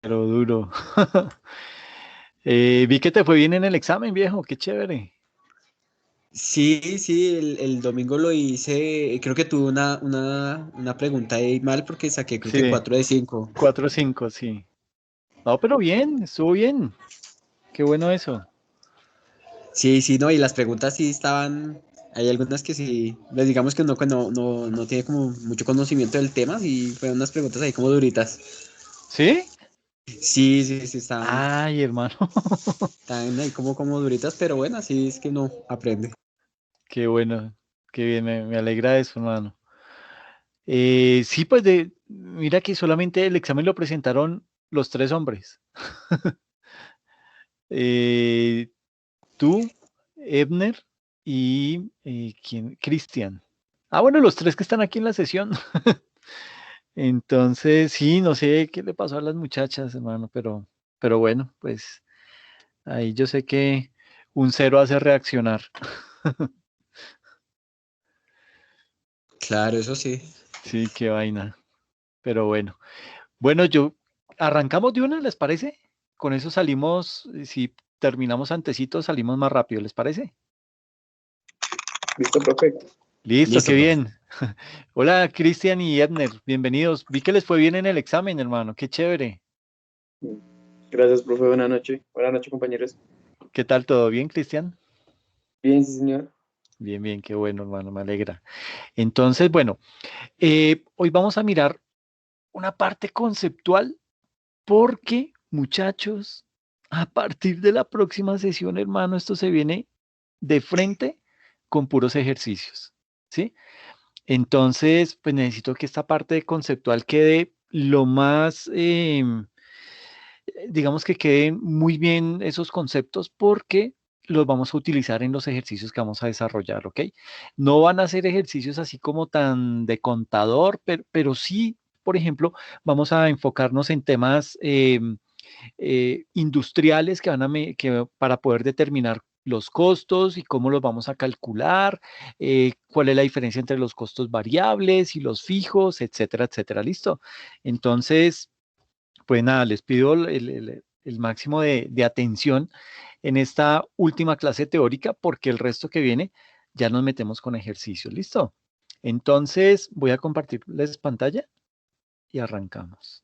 Pero duro. Vi que te fue bien en el examen, viejo, qué chévere. Sí, sí, el domingo lo hice, creo que tuve una pregunta ahí mal porque saqué creo que Sí, 4 de 5. 4-5, sí. No, pero bien, estuvo bien. Qué bueno eso. Sí, sí, no, y las preguntas sí estaban, hay algunas que sí, pues digamos que uno cuando no tiene como mucho conocimiento del tema, y fueron unas preguntas ahí como duritas. ¿Sí? Sí, sí, sí, Ay, hermano. estaban ahí como duritas, pero bueno, así es que uno aprende. Qué bueno, qué bien, me alegra eso, hermano. Sí, pues mira que solamente el examen lo presentaron los tres hombres. Eh, Tú, Ebner y ¿quién? Cristian. Ah, bueno, los tres que están aquí en la sesión. Entonces, sí, no sé qué le pasó a las muchachas, hermano, pero bueno, pues ahí yo sé que un cero hace reaccionar. Claro, eso sí. Sí, qué vaina. Pero bueno. Bueno, yo arrancamos de una, ¿les parece? Con eso salimos, si terminamos antecito, salimos más rápido, ¿les parece? Listo, perfecto. Listo, qué Listo, profe. bien. Hola, Cristian y Edner, bienvenidos. Vi que les fue bien en el examen, hermano, qué chévere. Gracias, profe. Buenas noches. Buenas noches, compañeros. ¿Qué tal? ¿Todo bien, Cristian? Bien, sí, señor. Bien, bien, qué bueno, hermano, me alegra. Entonces, bueno, hoy vamos a mirar una parte conceptual porque, muchachos, a partir de la próxima sesión, hermano, esto se viene de frente con puros ejercicios, ¿sí? Entonces, pues necesito que esta parte conceptual quede lo más, digamos que queden muy bien esos conceptos porque los vamos a utilizar en los ejercicios que vamos a desarrollar, ¿ok? No van a ser ejercicios así como tan de contador, pero sí, por ejemplo, vamos a enfocarnos en temas industriales que para poder determinar los costos y cómo los vamos a calcular, cuál es la diferencia entre los costos variables y los fijos, etcétera, etcétera. ¿Listo? Entonces, pues nada, les pido el máximo de atención en esta última clase teórica porque el resto que viene ya nos metemos con ejercicios. ¿Listo? Entonces, voy a compartirles pantalla y arrancamos.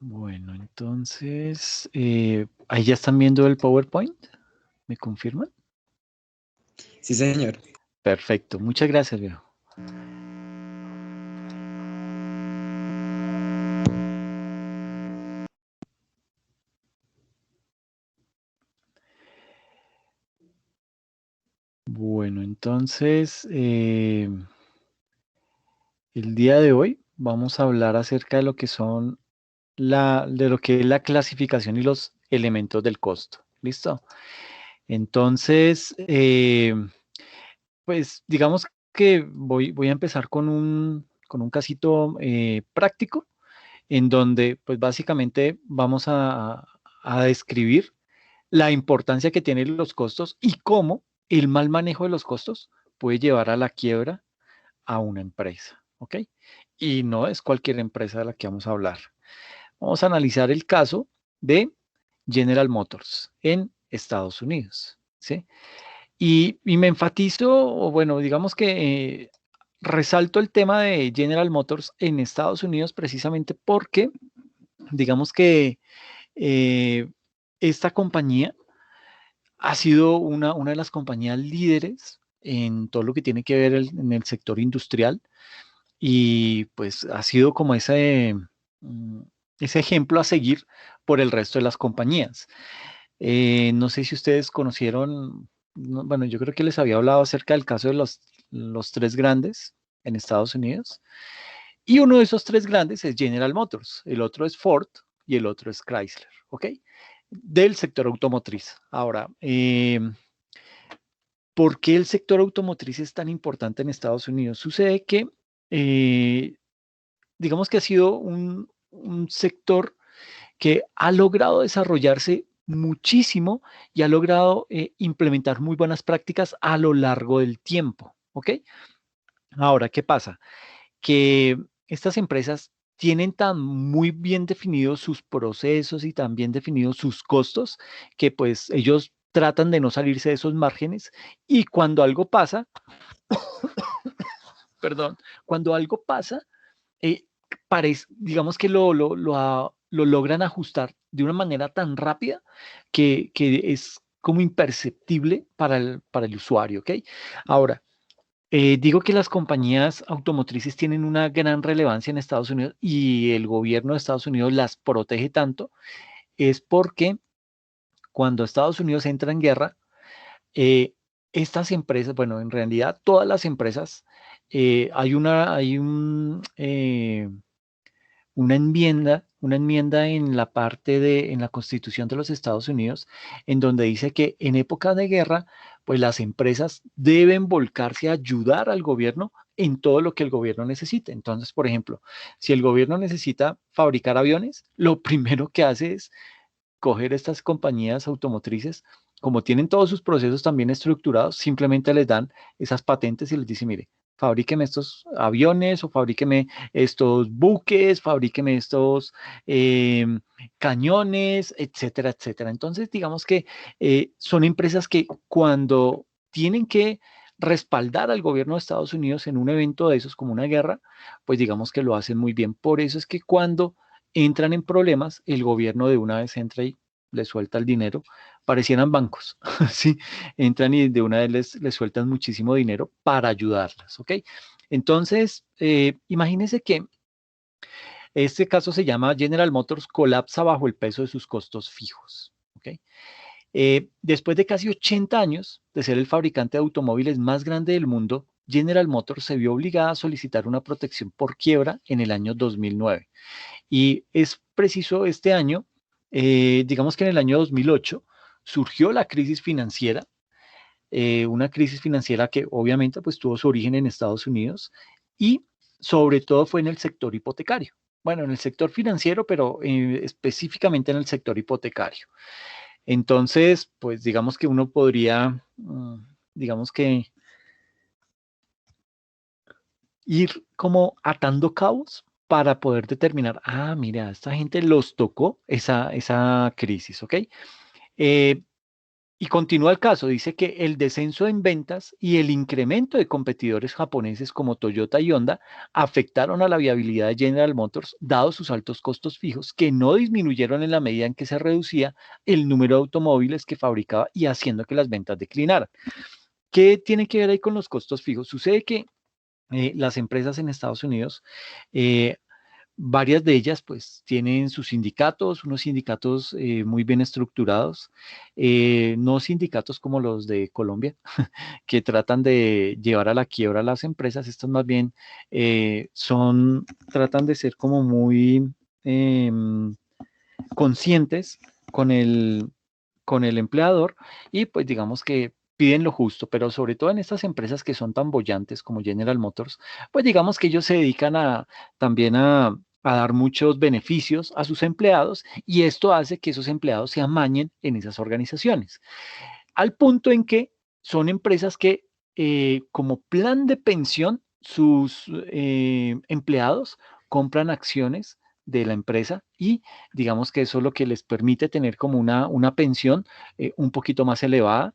Bueno, entonces, ahí ya están viendo el PowerPoint. ¿Me confirman? Sí, señor. Perfecto, muchas gracias, viejo. Bueno, entonces, el día de hoy vamos a hablar acerca de lo que son de lo que es la clasificación y los elementos del costo. ¿Listo? Entonces, pues digamos que voy a empezar con un casito práctico en donde pues básicamente vamos a describir la importancia que tienen los costos y cómo el mal manejo de los costos puede llevar a la quiebra a una empresa, ¿ok? Y no es cualquier empresa de la que vamos a hablar. Vamos a analizar el caso de General Motors en Estados Unidos, ¿sí? Y me enfatizo, o bueno, digamos que resalto el tema de General Motors en Estados Unidos precisamente porque, digamos que eh, esta compañía ha sido una de las compañías líderes en todo lo que tiene que ver en el sector industrial y pues ha sido como mm, ese ejemplo a seguir por el resto de las compañías. No sé si ustedes conocieron, bueno, yo creo que les había hablado acerca del caso de los tres grandes en Estados Unidos. Y uno de esos tres grandes es General Motors, el otro es Ford y el otro es Chrysler, ¿ok? Del sector automotriz. Ahora, ¿por qué el sector automotriz es tan importante en Estados Unidos? Sucede que, eh, digamos que ha sido un sector que ha logrado desarrollarse muchísimo y ha logrado implementar muy buenas prácticas a lo largo del tiempo, ¿ok? Ahora, ¿qué pasa? Que estas empresas tienen tan muy bien definidos sus procesos y tan bien definidos sus costos que pues ellos tratan de no salirse de esos márgenes y cuando algo pasa, perdón, cuando algo pasa, digamos que lo logran ajustar de una manera tan rápida que es como imperceptible para el usuario, ¿ok? Ahora, digo que las compañías automotrices tienen una gran relevancia en Estados Unidos y el gobierno de Estados Unidos las protege tanto, es porque cuando Estados Unidos entra en guerra, eh, estas empresas, bueno, en realidad todas las empresas, hay una enmienda en la en la Constitución de los Estados Unidos, en donde dice que en época de guerra, pues las empresas deben volcarse a ayudar al gobierno en todo lo que el gobierno necesite. Entonces, por ejemplo, si el gobierno necesita fabricar aviones, lo primero que hace es coger estas compañías automotrices, como tienen todos sus procesos también estructurados, simplemente les dan esas patentes y les dice, mire, fabríqueme estos aviones o fabríqueme estos buques, fabríqueme estos cañones, etcétera, etcétera. Entonces, digamos que son empresas que cuando tienen que respaldar al gobierno de Estados Unidos en un evento de esos como una guerra, pues digamos que lo hacen muy bien. Por eso es que cuando entran en problemas, el gobierno de una vez entra y les suelta el dinero, parecieran bancos, ¿sí? Entran y de una vez les sueltan muchísimo dinero para ayudarlas, ¿ok? Entonces, imagínense que este caso se llama General Motors colapsa bajo el peso de sus costos fijos, ¿ok? Después de casi 80 años de ser el fabricante de automóviles más grande del mundo, General Motors se vio obligada a solicitar una protección por quiebra en el año 2009. Y es preciso este año, digamos que en el año 2008 surgió la crisis financiera, una crisis financiera que obviamente pues tuvo su origen en Estados Unidos y sobre todo fue en el sector hipotecario. Bueno, en el sector financiero, pero específicamente en el sector hipotecario. Entonces, pues digamos que uno podría, digamos que ir como atando cabos para poder determinar, ah, mira, a esta gente los tocó esa crisis, ¿ok? Eh, y continúa el caso, dice que el descenso en ventas y el incremento de competidores japoneses como Toyota y Honda afectaron a la viabilidad de General Motors, dados sus altos costos fijos, que no disminuyeron en la medida en que se reducía el número de automóviles que fabricaba y haciendo que las ventas declinaran. ¿Qué tiene que ver ahí con los costos fijos? Sucede que las empresas en Estados Unidos, eh, varias de ellas pues tienen sus sindicatos, unos sindicatos muy bien estructurados, no sindicatos como los de Colombia, que tratan de llevar a la quiebra a las empresas, estos más bien tratan de ser como muy conscientes con con el empleador y pues digamos que piden lo justo, pero sobre todo en estas empresas que son tan bollantes como General Motors, pues digamos que ellos se dedican también a dar muchos beneficios a sus empleados y esto hace que esos empleados se amañen en esas organizaciones, al punto en que son empresas que como plan de pensión, sus empleados compran acciones de la empresa y digamos que eso es lo que les permite tener como una pensión un poquito más elevada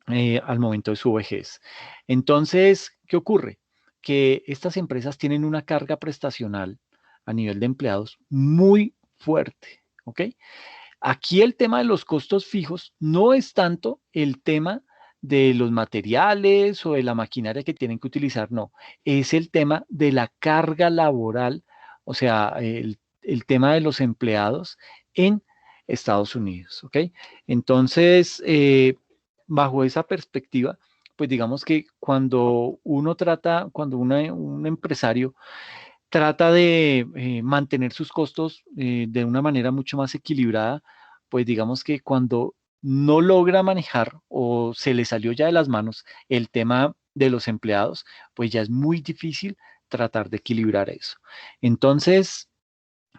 al momento de su vejez. Entonces, ¿qué ocurre? Que estas empresas tienen una carga prestacional a nivel de empleados muy fuerte, ¿ok? Aquí el tema de los costos fijos no es tanto el tema de los materiales o de la maquinaria que tienen que utilizar, no, es el tema de la carga laboral, o sea, el tema de los empleados en Estados Unidos, ¿ok? Entonces, bajo esa perspectiva, pues digamos que cuando un empresario trata de mantener sus costos de una manera mucho más equilibrada, pues digamos que cuando no logra manejar o se le salió ya de las manos el tema de los empleados, pues ya es muy difícil tratar de equilibrar eso. Entonces,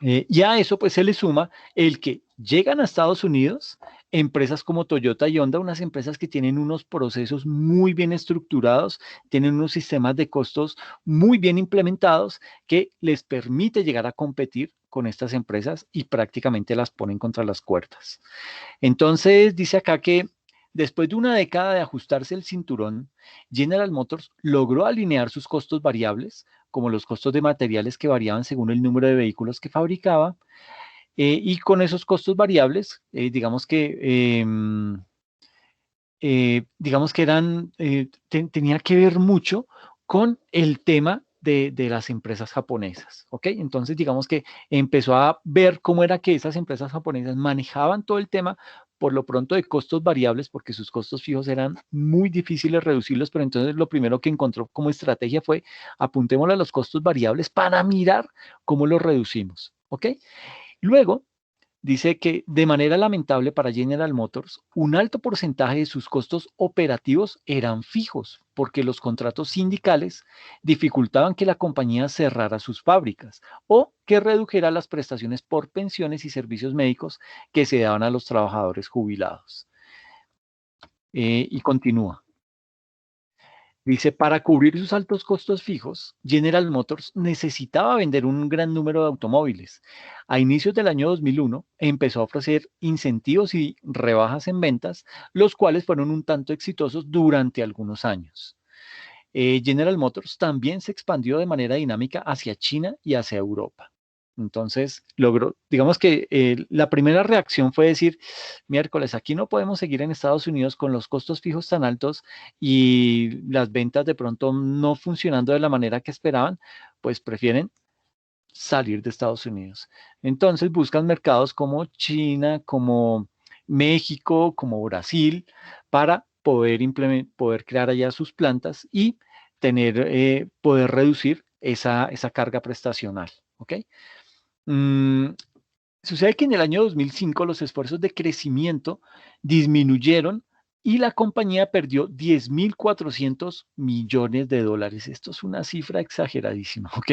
y a eso pues se le suma el que llegan a Estados Unidos empresas como Toyota y Honda, unas empresas que tienen unos procesos muy bien estructurados, tienen unos sistemas de costos muy bien implementados que les permite llegar a competir con estas empresas y prácticamente las ponen contra las cuerdas. Entonces dice acá que después de una década de ajustarse el cinturón, General Motors logró alinear sus costos variables, como los costos de materiales que variaban según el número de vehículos que fabricaba, y con esos costos variables, digamos que eran, tenía que ver mucho con el tema de las empresas japonesas, ¿ok? Entonces, digamos que empezó a ver cómo era que esas empresas japonesas manejaban todo el tema, por lo pronto de costos variables, porque sus costos fijos eran muy difíciles reducirlos, pero entonces lo primero que encontró como estrategia fue apuntémosle a los costos variables para mirar cómo los reducimos, ¿ok? Luego, dice que de manera lamentable para General Motors, un alto porcentaje de sus costos operativos eran fijos, porque los contratos sindicales dificultaban que la compañía cerrara sus fábricas o que redujera las prestaciones por pensiones y servicios médicos que se daban a los trabajadores jubilados. Y continúa. Dice, para cubrir sus altos costos fijos, General Motors necesitaba vender un gran número de automóviles. A inicios del año 2001, empezó a ofrecer incentivos y rebajas en ventas, los cuales fueron un tanto exitosos durante algunos años. General Motors también se expandió de manera dinámica hacia China y hacia Europa. Entonces, logró, digamos que la primera reacción fue decir, miércoles, aquí no podemos seguir en Estados Unidos con los costos fijos tan altos y las ventas de pronto no funcionando de la manera que esperaban, pues prefieren salir de Estados Unidos. Entonces, buscan mercados como China, como México, como Brasil, para poder poder crear allá sus plantas y poder reducir esa carga prestacional. ¿Ok? Mm, sucede que en el año 2005 los esfuerzos de crecimiento disminuyeron y la compañía perdió 10.400 millones de dólares. Esto es una cifra exageradísima, ¿ok?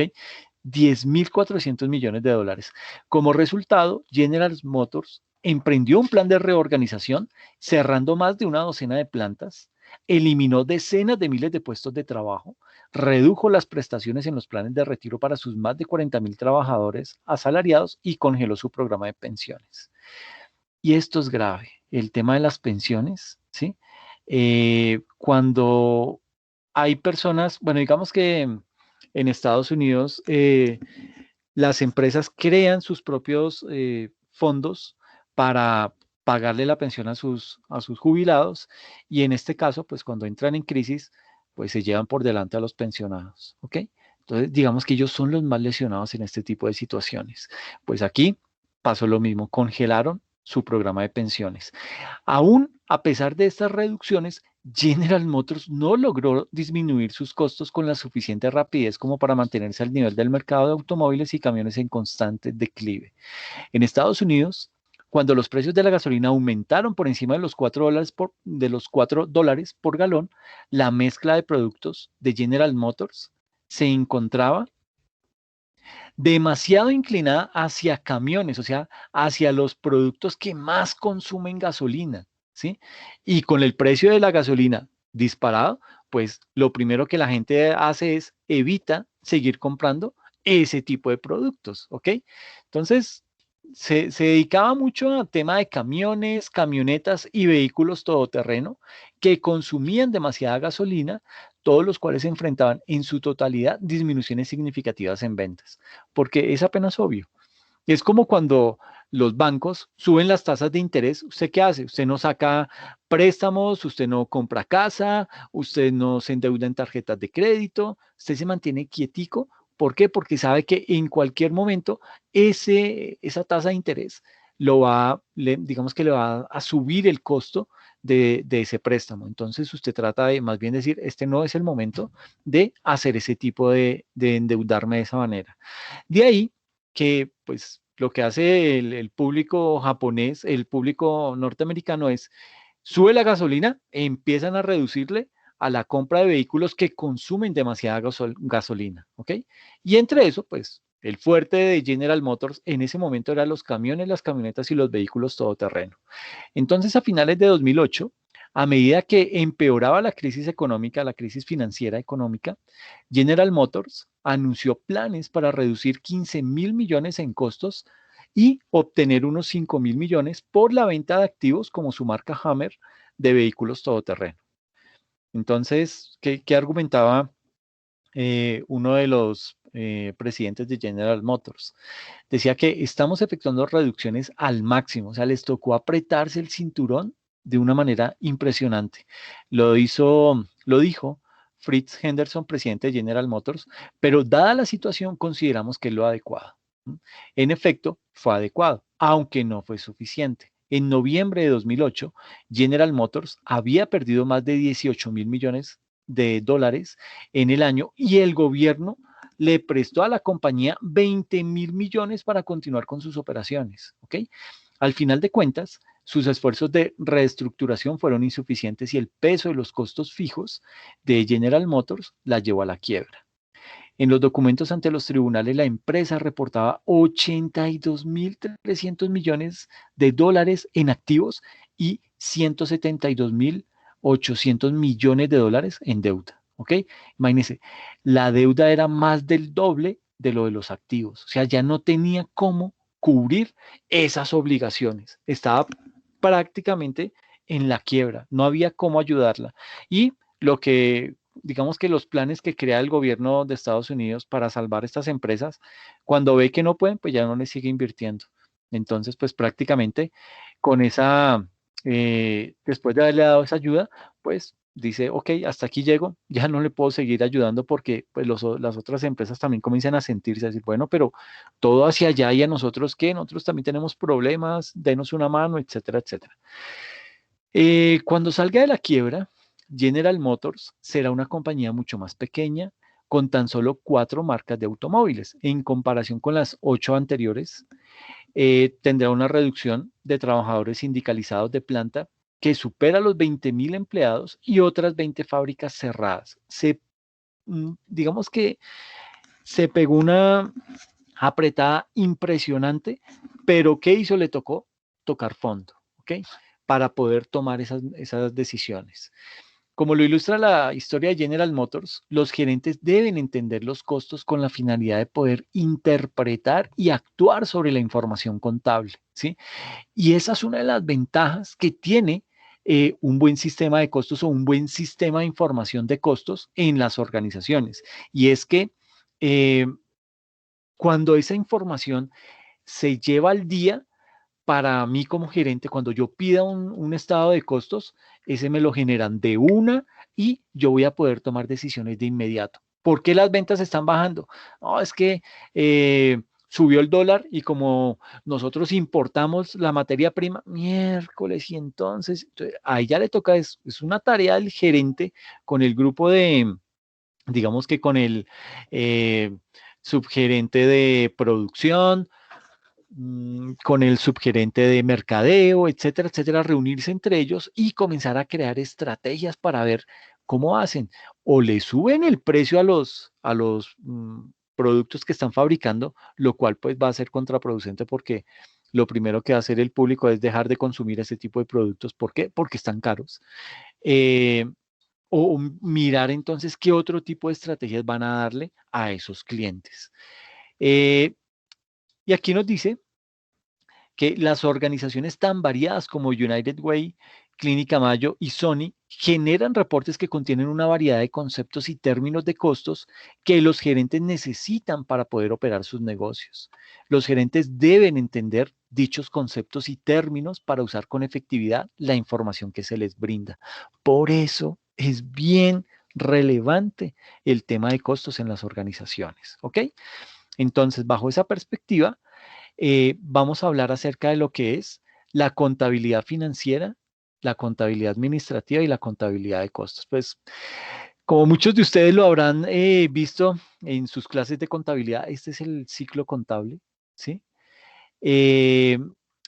10.400 millones de dólares. Como resultado, General Motors emprendió un plan de reorganización, cerrando más de una docena de plantas, eliminó decenas de miles de puestos de trabajo, redujo las prestaciones en los planes de retiro para sus más de 40.000 trabajadores asalariados y congeló su programa de pensiones. Y esto es grave, el tema de las pensiones, ¿sí? Cuando hay personas, bueno, digamos que en Estados Unidos las empresas crean sus propios fondos para pagarle la pensión a sus jubilados y en este caso, pues cuando entran en crisis, pues se llevan por delante a los pensionados, ¿ok? Entonces, digamos que ellos son los más lesionados en este tipo de situaciones. Pues aquí pasó lo mismo, congelaron su programa de pensiones. Aún a pesar de estas reducciones, General Motors no logró disminuir sus costos con la suficiente rapidez como para mantenerse al nivel del mercado de automóviles y camiones en constante declive. En Estados Unidos, cuando los precios de la gasolina aumentaron por encima de los $4 por galón, la mezcla de productos de General Motors se encontraba demasiado inclinada hacia camiones, o sea, hacia los productos que más consumen gasolina, ¿sí? Y con el precio de la gasolina disparado, pues lo primero que la gente hace es evita seguir comprando ese tipo de productos, ¿ok? Entonces, se dedicaba mucho al tema de camiones, camionetas y vehículos todoterreno que consumían demasiada gasolina, todos los cuales se enfrentaban en su totalidad disminuciones significativas en ventas, porque es apenas obvio. Es como cuando los bancos suben las tasas de interés, ¿usted qué hace? Usted no saca préstamos, usted no compra casa, usted no se endeuda en tarjetas de crédito, usted se mantiene quietico. ¿Por qué? Porque sabe que en cualquier momento esa tasa de interés digamos que le va a subir el costo de ese préstamo. Entonces usted trata de más bien decir, este no es el momento de hacer ese tipo de endeudarme de esa manera. De ahí que pues lo que hace el público japonés, el público norteamericano es, sube la gasolina, empiezan a reducirle a la compra de vehículos que consumen demasiada gasolina, ¿ok? Y entre eso, pues, el fuerte de General Motors en ese momento eran los camiones, las camionetas y los vehículos todoterreno. Entonces, a finales de 2008, a medida que empeoraba la crisis económica, la crisis financiera económica, General Motors anunció planes para reducir 15.000 millones en costos y obtener unos 5.000 millones por la venta de activos como su marca Hammer de vehículos todoterreno. Entonces, ¿qué argumentaba uno de los presidentes de General Motors? Decía que estamos efectuando reducciones al máximo, o sea, les tocó apretarse el cinturón de una manera impresionante. Lo dijo Fritz Henderson, presidente de General Motors, pero dada la situación consideramos que es lo adecuado. En efecto, fue adecuado, aunque no fue suficiente. En noviembre de 2008, General Motors había perdido más de 18.000 millones de dólares en el año y el gobierno le prestó a la compañía 20.000 millones para continuar con sus operaciones. ¿Ok? Al final de cuentas, sus esfuerzos de reestructuración fueron insuficientes y el peso de los costos fijos de General Motors la llevó a la quiebra. En los documentos ante los tribunales, la empresa reportaba 82.300 millones de dólares en activos y 172.800 millones de dólares en deuda. ¿Ok? Imagínense, la deuda era más del doble de lo de los activos. O sea, ya no tenía cómo cubrir esas obligaciones. Estaba prácticamente en la quiebra. No había cómo ayudarla. Y lo que digamos que los planes que crea el gobierno de Estados Unidos para salvar estas empresas, cuando ve que no pueden, pues ya no les sigue invirtiendo. Entonces, pues prácticamente con después de haberle dado esa ayuda, pues dice, ok, hasta aquí llego, ya no le puedo seguir ayudando porque pues las otras empresas también comienzan a sentirse, a decir, bueno, pero todo hacia allá y a nosotros qué, nosotros también tenemos problemas, denos una mano, etcétera, etcétera. Cuando salga de la quiebra, General Motors será una compañía mucho más pequeña, con tan solo 4 marcas de automóviles. En comparación con las 8 anteriores, tendrá una reducción de trabajadores sindicalizados de planta que supera los 20.000 empleados y otras 20 fábricas cerradas. Digamos que se pegó una apretada impresionante, pero ¿qué hizo? Le tocó tocar fondo, ¿ok? Para poder tomar esas decisiones. Como lo ilustra la historia de General Motors, los gerentes deben entender los costos con la finalidad de poder interpretar y actuar sobre la información contable, ¿sí? Y esa es una de las ventajas que tiene un buen sistema de costos o un buen sistema de información de costos en las organizaciones. Y es que eh, cuando esa información se lleva al día, para mí como gerente, cuando yo pida un estado de costos, ese me lo generan de una y yo voy a poder tomar decisiones de inmediato. ¿Por qué las ventas están bajando? No, es que subió el dólar y como nosotros importamos la materia prima, miércoles, y entonces ahí ya le toca, es una tarea del gerente con el grupo digamos que con el eh, subgerente de producción, con el subgerente de mercadeo, etcétera, etcétera, reunirse entre ellos y comenzar a crear estrategias para ver cómo hacen. O le suben el precio a los productos que están fabricando, lo cual pues va a ser contraproducente porque lo primero que va a hacer el público es dejar de consumir ese tipo de productos. ¿Por qué? Porque están caros. Eh, o mirar entonces qué otro tipo de estrategias van a darle a esos clientes. Eh, y aquí nos dice que las organizaciones tan variadas como United Way, Clínica Mayo y Sony generan reportes que contienen una variedad de conceptos y términos de costos que los gerentes necesitan para poder operar sus negocios. Los gerentes deben entender dichos conceptos y términos para usar con efectividad la información que se les brinda. Por eso es bien relevante el tema de costos en las organizaciones, ¿ok? Entonces, bajo esa perspectiva, vamos a hablar acerca de lo que es la contabilidad financiera, la contabilidad administrativa y la contabilidad de costos. Pues, como muchos de ustedes lo habrán visto en sus clases de contabilidad, este es el ciclo contable, ¿sí? Eh,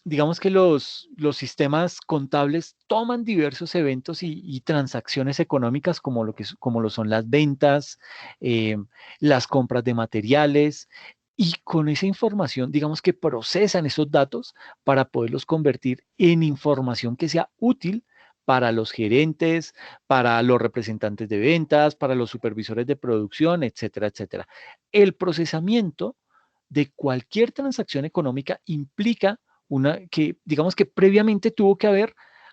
digamos que los sistemas contables toman diversos eventos y transacciones económicas como lo son las ventas, eh, las compras de materiales, y con esa información, digamos que procesan esos datos para poderlos convertir en información que sea útil para los gerentes, para los representantes de ventas, para los supervisores de producción, etcétera, etcétera. El procesamiento de cualquier transacción económica implica digamos que previamente tuvo que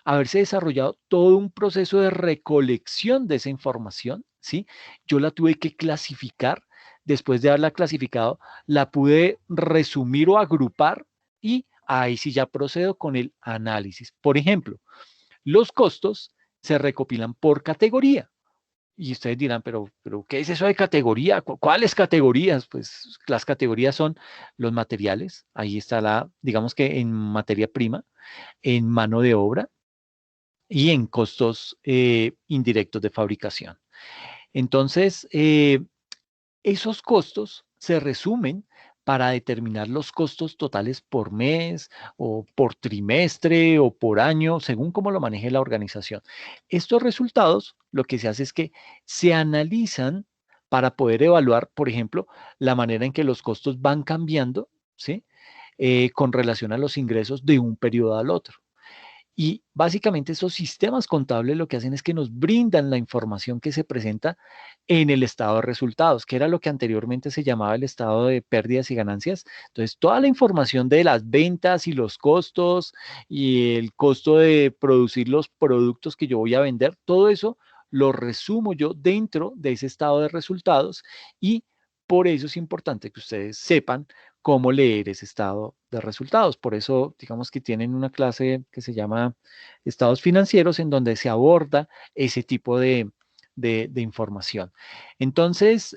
haberse desarrollado todo un proceso de recolección de esa información, ¿sí? Yo la tuve que clasificar. Después de haberla clasificado, la pude resumir o agrupar, y ahí sí ya procedo con el análisis. Por ejemplo, los costos se recopilan por categoría. Y ustedes dirán, pero ¿qué es eso de categoría? ¿Cuáles categorías? Pues las categorías son los materiales, ahí está digamos que en materia prima, en mano de obra y en costos indirectos de fabricación. Entonces, esos costos se resumen para determinar los costos totales por mes o por trimestre o por año, según cómo lo maneje la organización. Estos resultados, lo que se hace es que se analizan para poder evaluar, por ejemplo, la manera en que los costos van cambiando, ¿sí? Con relación a los ingresos de un periodo al otro. Y básicamente esos sistemas contables lo que hacen es que nos brindan la información que se presenta en el estado de resultados, que era lo que anteriormente se llamaba el estado de pérdidas y ganancias. Entonces, toda la información de las ventas y los costos y el costo de producir los productos que yo voy a vender, todo eso lo resumo yo dentro de ese estado de resultados, y por eso es importante que ustedes sepan cómo leer ese estado de resultados. Por eso, digamos que tienen una clase que se llama estados financieros, en donde se aborda ese tipo de información. Entonces,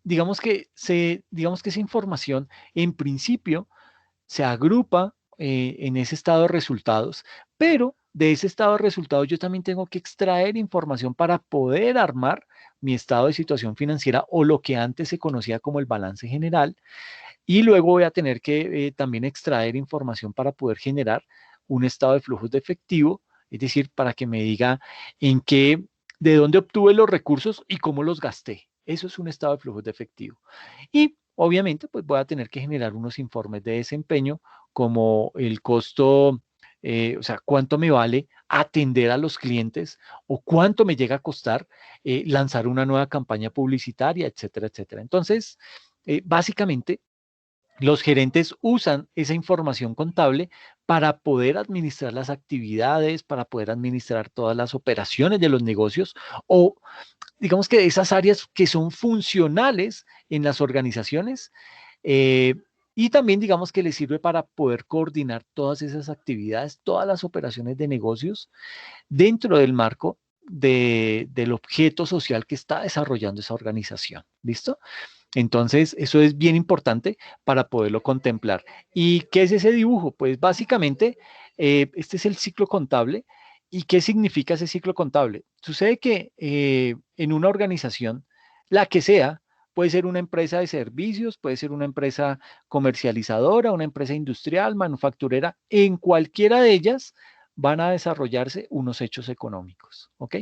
digamos que esa información en principio se agrupa en ese estado de resultados, pero de ese estado de resultados yo también tengo que extraer información para poder armar mi estado de situación financiera, o lo que antes se conocía como el balance general, y luego voy a tener que también extraer información para poder generar un estado de flujos de efectivo, es decir, para que me diga de dónde obtuve los recursos y cómo los gasté. Eso es un estado de flujos de efectivo. Y obviamente, pues voy a tener que generar unos informes de desempeño, como el costo, o sea, cuánto me vale atender a los clientes, o cuánto me llega a costar lanzar una nueva campaña publicitaria, etcétera, etcétera. Entonces, básicamente, los gerentes usan esa información contable para poder administrar las actividades, para poder administrar todas las operaciones de los negocios, o digamos que esas áreas que son funcionales en las organizaciones. eh, y también digamos que les sirve para poder coordinar todas esas actividades, todas las operaciones de negocios dentro del marco del objeto social que está desarrollando esa organización. ¿Listo? Entonces, eso es bien importante para poderlo contemplar. ¿Y qué es ese dibujo? Pues básicamente, este es el ciclo contable. ¿Y qué significa ese ciclo contable? Sucede que en una organización, la que sea, puede ser una empresa de servicios, puede ser una empresa comercializadora, una empresa industrial, manufacturera, en cualquiera de ellas van a desarrollarse unos hechos económicos, ¿ok?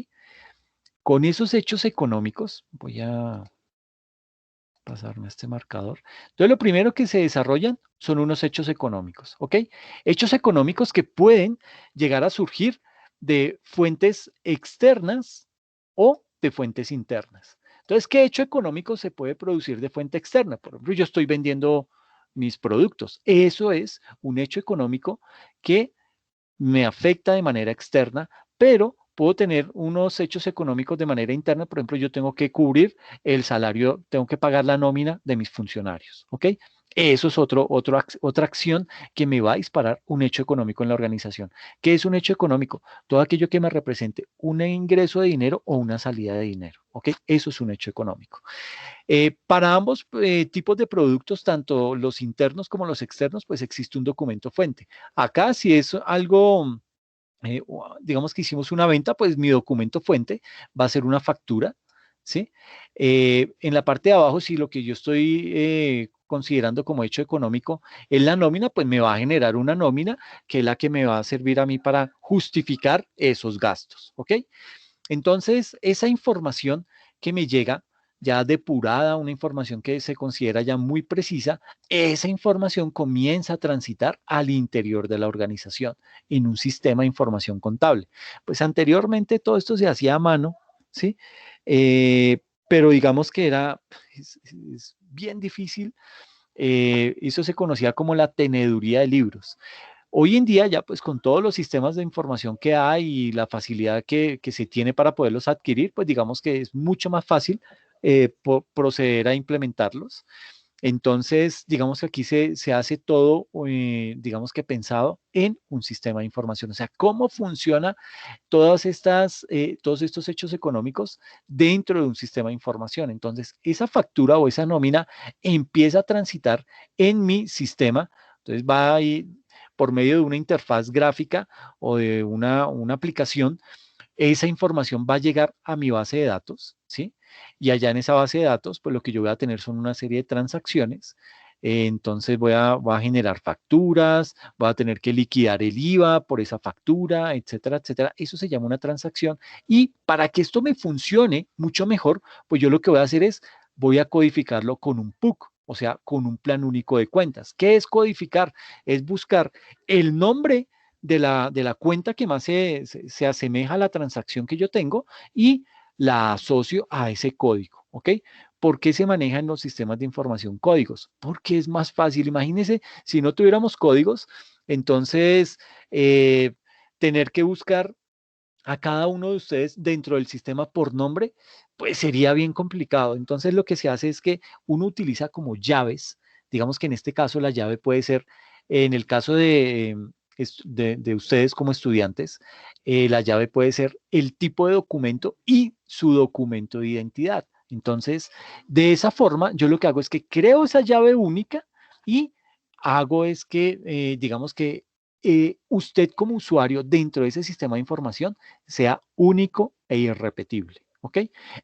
Con esos hechos económicos, voy a pasarme a este marcador. Entonces, lo primero que se desarrollan son unos hechos económicos, ¿ok? Hechos económicos que pueden llegar a surgir de fuentes externas o de fuentes internas. Entonces, ¿qué hecho económico se puede producir de fuente externa? Por ejemplo, yo estoy vendiendo mis productos. Eso es un hecho económico que me afecta de manera externa, pero puedo tener unos hechos económicos de manera interna. Por ejemplo, yo tengo que cubrir el salario, tengo que pagar la nómina de mis funcionarios, ¿ok? Eso es otra acción que me va a disparar un hecho económico en la organización. ¿Qué es un hecho económico? Todo aquello que me represente un ingreso de dinero o una salida de dinero, ¿ok? Eso es un hecho económico. Para ambos tipos de productos, tanto los internos como los externos, pues existe un documento fuente. Acá, si es algo, digamos que hicimos una venta, pues mi documento fuente va a ser una factura, ¿sí? En la parte de abajo, si lo que yo estoy considerando como hecho económico es la nómina, pues me va a generar una nómina que es la que me va a servir a mí para justificar esos gastos, ¿ok? Entonces, esa información que me llega ya depurada, una información que se considera ya muy precisa, esa información comienza a transitar al interior de la organización en un sistema de información contable. Pues anteriormente todo esto se hacía a mano, ¿sí? Pero digamos que es bien difícil. Eso se conocía como la teneduría de libros. Hoy en día ya pues con todos los sistemas de información que hay y la facilidad que se tiene para poderlos adquirir, pues digamos que es mucho más fácil proceder a implementarlos. Entonces, digamos que aquí se hace todo, digamos que pensado en un sistema de información. O sea, cómo funciona todos estos hechos económicos dentro de un sistema de información. Entonces, esa factura o esa nómina empieza a transitar en mi sistema. Entonces, va ahí por medio de una interfaz gráfica o de una aplicación, esa información va a llegar a mi base de datos, ¿sí? Y allá en esa base de datos, pues lo que yo voy a tener son una serie de transacciones. Entonces voy a generar facturas, voy a tener que liquidar el IVA por esa factura, etcétera, etcétera. Eso se llama una transacción. Y para que esto me funcione mucho mejor, pues yo lo que voy a hacer es, voy a codificarlo con un PUC, o sea, con un plan único de cuentas. ¿Qué es codificar? Es buscar el nombre de la cuenta que más se asemeja a la transacción que yo tengo y la asocio a ese código, ¿ok? ¿Por qué se manejan los sistemas de información códigos? Porque es más fácil. Imagínense, si no tuviéramos códigos, entonces tener que buscar a cada uno de ustedes dentro del sistema por nombre, pues sería bien complicado. Entonces lo que se hace es que uno utiliza como llaves, digamos que en este caso la llave puede ser, en el caso de ustedes como estudiantes, la llave puede ser el tipo de documento y su documento de identidad. Entonces, de esa forma, yo lo que hago es que creo esa llave única y hago es que, digamos que usted como usuario dentro de ese sistema de información sea único e irrepetible. ¿Ok?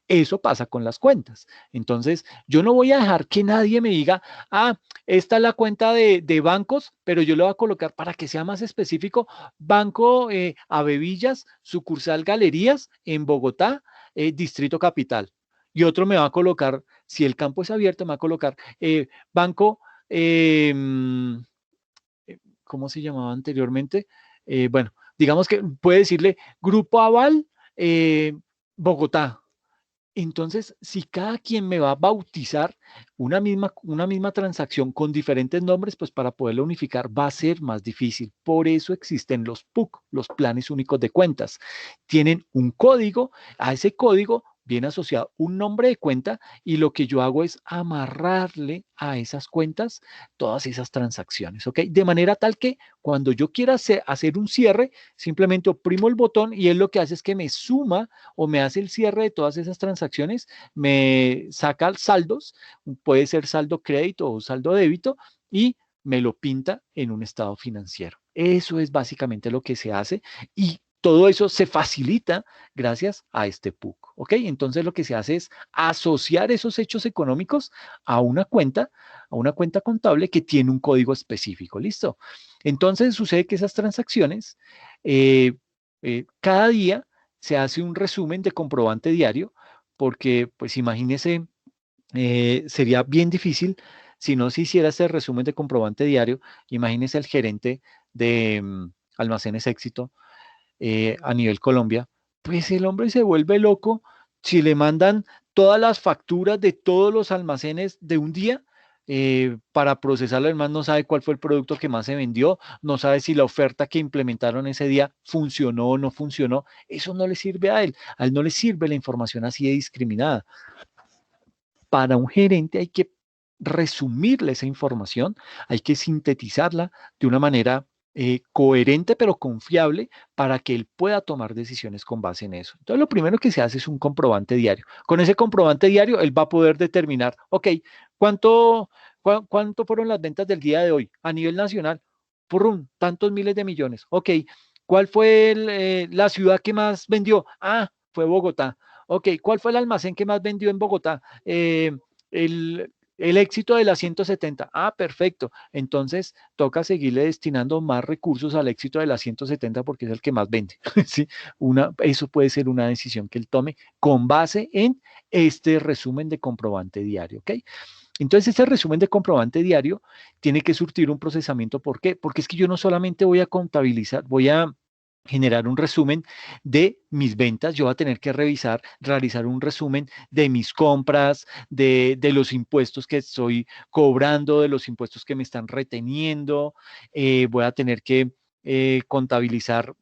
Eso pasa con las cuentas. Entonces, yo no voy a dejar que nadie me diga, ah, esta es la cuenta de bancos, pero yo le voy a colocar para que sea más específico, Banco Avevillas, sucursal Galerías en Bogotá, Distrito Capital. Y otro me va a colocar, si el campo es abierto, me va a colocar Banco, ¿cómo se llamaba anteriormente? Bueno, digamos que puede decirle Grupo Aval, eh, Bogotá. Entonces, si cada quien me va a bautizar una misma transacción con diferentes nombres, pues para poderlo unificar va a ser más difícil. Por eso existen los PUC, los planes únicos de cuentas. Tienen un código, a ese código viene asociado un nombre de cuenta y lo que yo hago es amarrarle a esas cuentas todas esas transacciones, ¿ok? De manera tal que cuando yo quiera hacer un cierre, simplemente oprimo el botón y él lo que hace es que me suma o me hace el cierre de todas esas transacciones, me saca saldos, puede ser saldo crédito o saldo débito y me lo pinta en un estado financiero. Eso es básicamente lo que se hace y todo eso se facilita gracias a este PUC, ¿ok? Entonces lo que se hace es asociar esos hechos económicos a una cuenta contable que tiene un código específico, ¿listo? Entonces sucede que esas transacciones cada día se hace un resumen de comprobante diario, porque pues imagínese, sería bien difícil si no se hiciera ese resumen de comprobante diario. Imagínese el gerente de Almacenes Éxito a nivel Colombia, pues el hombre se vuelve loco si le mandan todas las facturas de todos los almacenes de un día. Para procesarlo, además no sabe cuál fue el producto que más se vendió, no sabe si la oferta que implementaron ese día funcionó o no funcionó. Eso no le sirve a él no le sirve la información así de discriminada. Para un gerente hay que resumirle esa información, hay que sintetizarla de una manera coherente pero confiable para que él pueda tomar decisiones con base en eso. Entonces, lo primero que se hace es un comprobante diario. Con ese comprobante diario, él va a poder determinar, ok, ¿cuánto fueron las ventas del día de hoy a nivel nacional? Por tantos miles de millones. Ok, ¿cuál fue la ciudad que más vendió? Ah, fue Bogotá. Ok, ¿cuál fue el almacén que más vendió en Bogotá? El, el éxito de la 170. Ah, perfecto. Entonces toca seguirle destinando más recursos al éxito de la 170 porque es el que más vende. ¿Sí? Eso puede ser una decisión que él tome con base en este resumen de comprobante diario. ¿Ok? Entonces, ese resumen de comprobante diario tiene que surtir un procesamiento. ¿Por qué? Porque es que yo no solamente voy a contabilizar, voy a generar un resumen de mis ventas, yo voy a tener que realizar un resumen de mis compras, de los impuestos que estoy cobrando, de los impuestos que me están reteniendo, voy a tener que contabilizar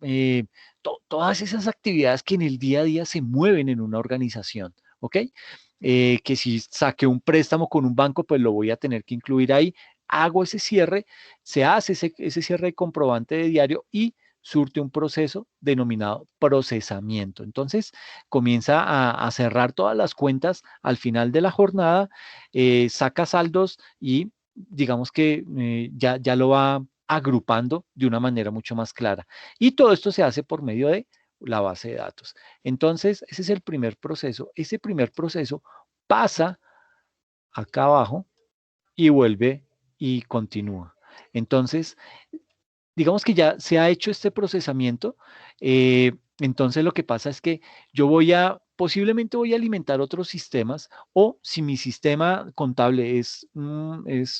todas esas actividades que en el día a día se mueven en una organización, ¿ok? Que si saqué un préstamo con un banco, pues lo voy a tener que incluir ahí. Hago ese cierre, se hace ese cierre de comprobante de diario y surte un proceso denominado procesamiento. Entonces, comienza a cerrar todas las cuentas al final de la jornada, saca saldos y digamos que ya lo va agrupando de una manera mucho más clara. Y todo esto se hace por medio de la base de datos. Entonces, ese es el primer proceso. Ese primer proceso pasa acá abajo y vuelve y continúa. Entonces, digamos que ya se ha hecho este procesamiento, entonces lo que pasa es que posiblemente voy a alimentar otros sistemas o si mi sistema contable es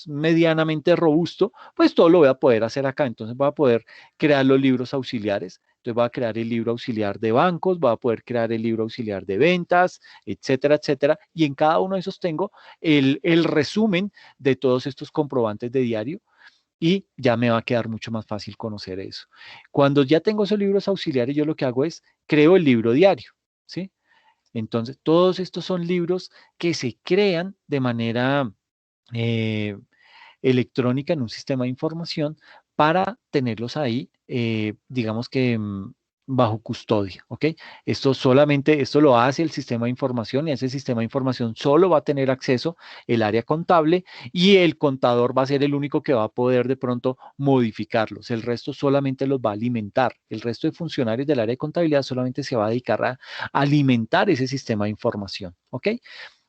medianamente robusto, pues todo lo voy a poder hacer acá. Entonces voy a poder crear los libros auxiliares. Entonces voy a crear el libro auxiliar de bancos, voy a poder crear el libro auxiliar de ventas, etcétera, etcétera. Y en cada uno de esos tengo el resumen de todos estos comprobantes de diario y ya me va a quedar mucho más fácil conocer eso. Cuando ya tengo esos libros auxiliares, yo lo que hago es creo el libro diario, ¿sí? Entonces, todos estos son libros que se crean de manera eh, electrónica en un sistema de información para tenerlos ahí, digamos que bajo custodia, ¿ok? Esto lo hace el sistema de información y ese sistema de información solo va a tener acceso el área contable y el contador va a ser el único que va a poder de pronto modificarlos. El resto solamente los va a alimentar. El resto de funcionarios del área de contabilidad solamente se va a dedicar a alimentar ese sistema de información, ¿ok?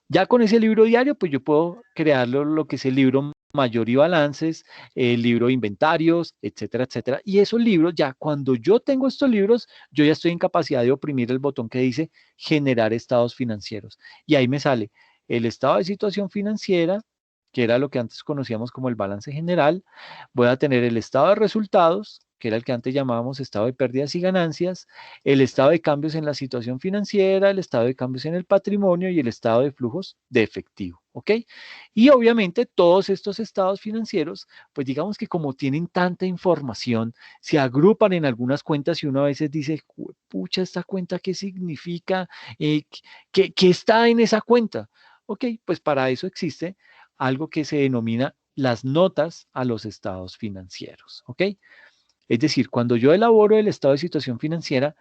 Ya con ese libro diario, pues yo puedo crearlo lo que es el libro mayor y balances, el libro de inventarios, etcétera, etcétera. Y esos libros, ya cuando yo tengo estos libros, yo ya estoy en capacidad de oprimir el botón que dice generar estados financieros. Y ahí me sale el estado de situación financiera, que era lo que antes conocíamos como el balance general. Voy a tener el estado de resultados, que era el que antes llamábamos estado de pérdidas y ganancias, el estado de cambios en la situación financiera, el estado de cambios en el patrimonio y el estado de flujos de efectivo, ¿ok? Y obviamente todos estos estados financieros, pues digamos que como tienen tanta información, se agrupan en algunas cuentas y uno a veces dice, pucha, ¿esta cuenta qué significa? ¿Qué está en esa cuenta? Ok, pues para eso existe algo que se denomina las notas a los estados financieros, ¿ok? Es decir, cuando yo elaboro el estado de situación financiera,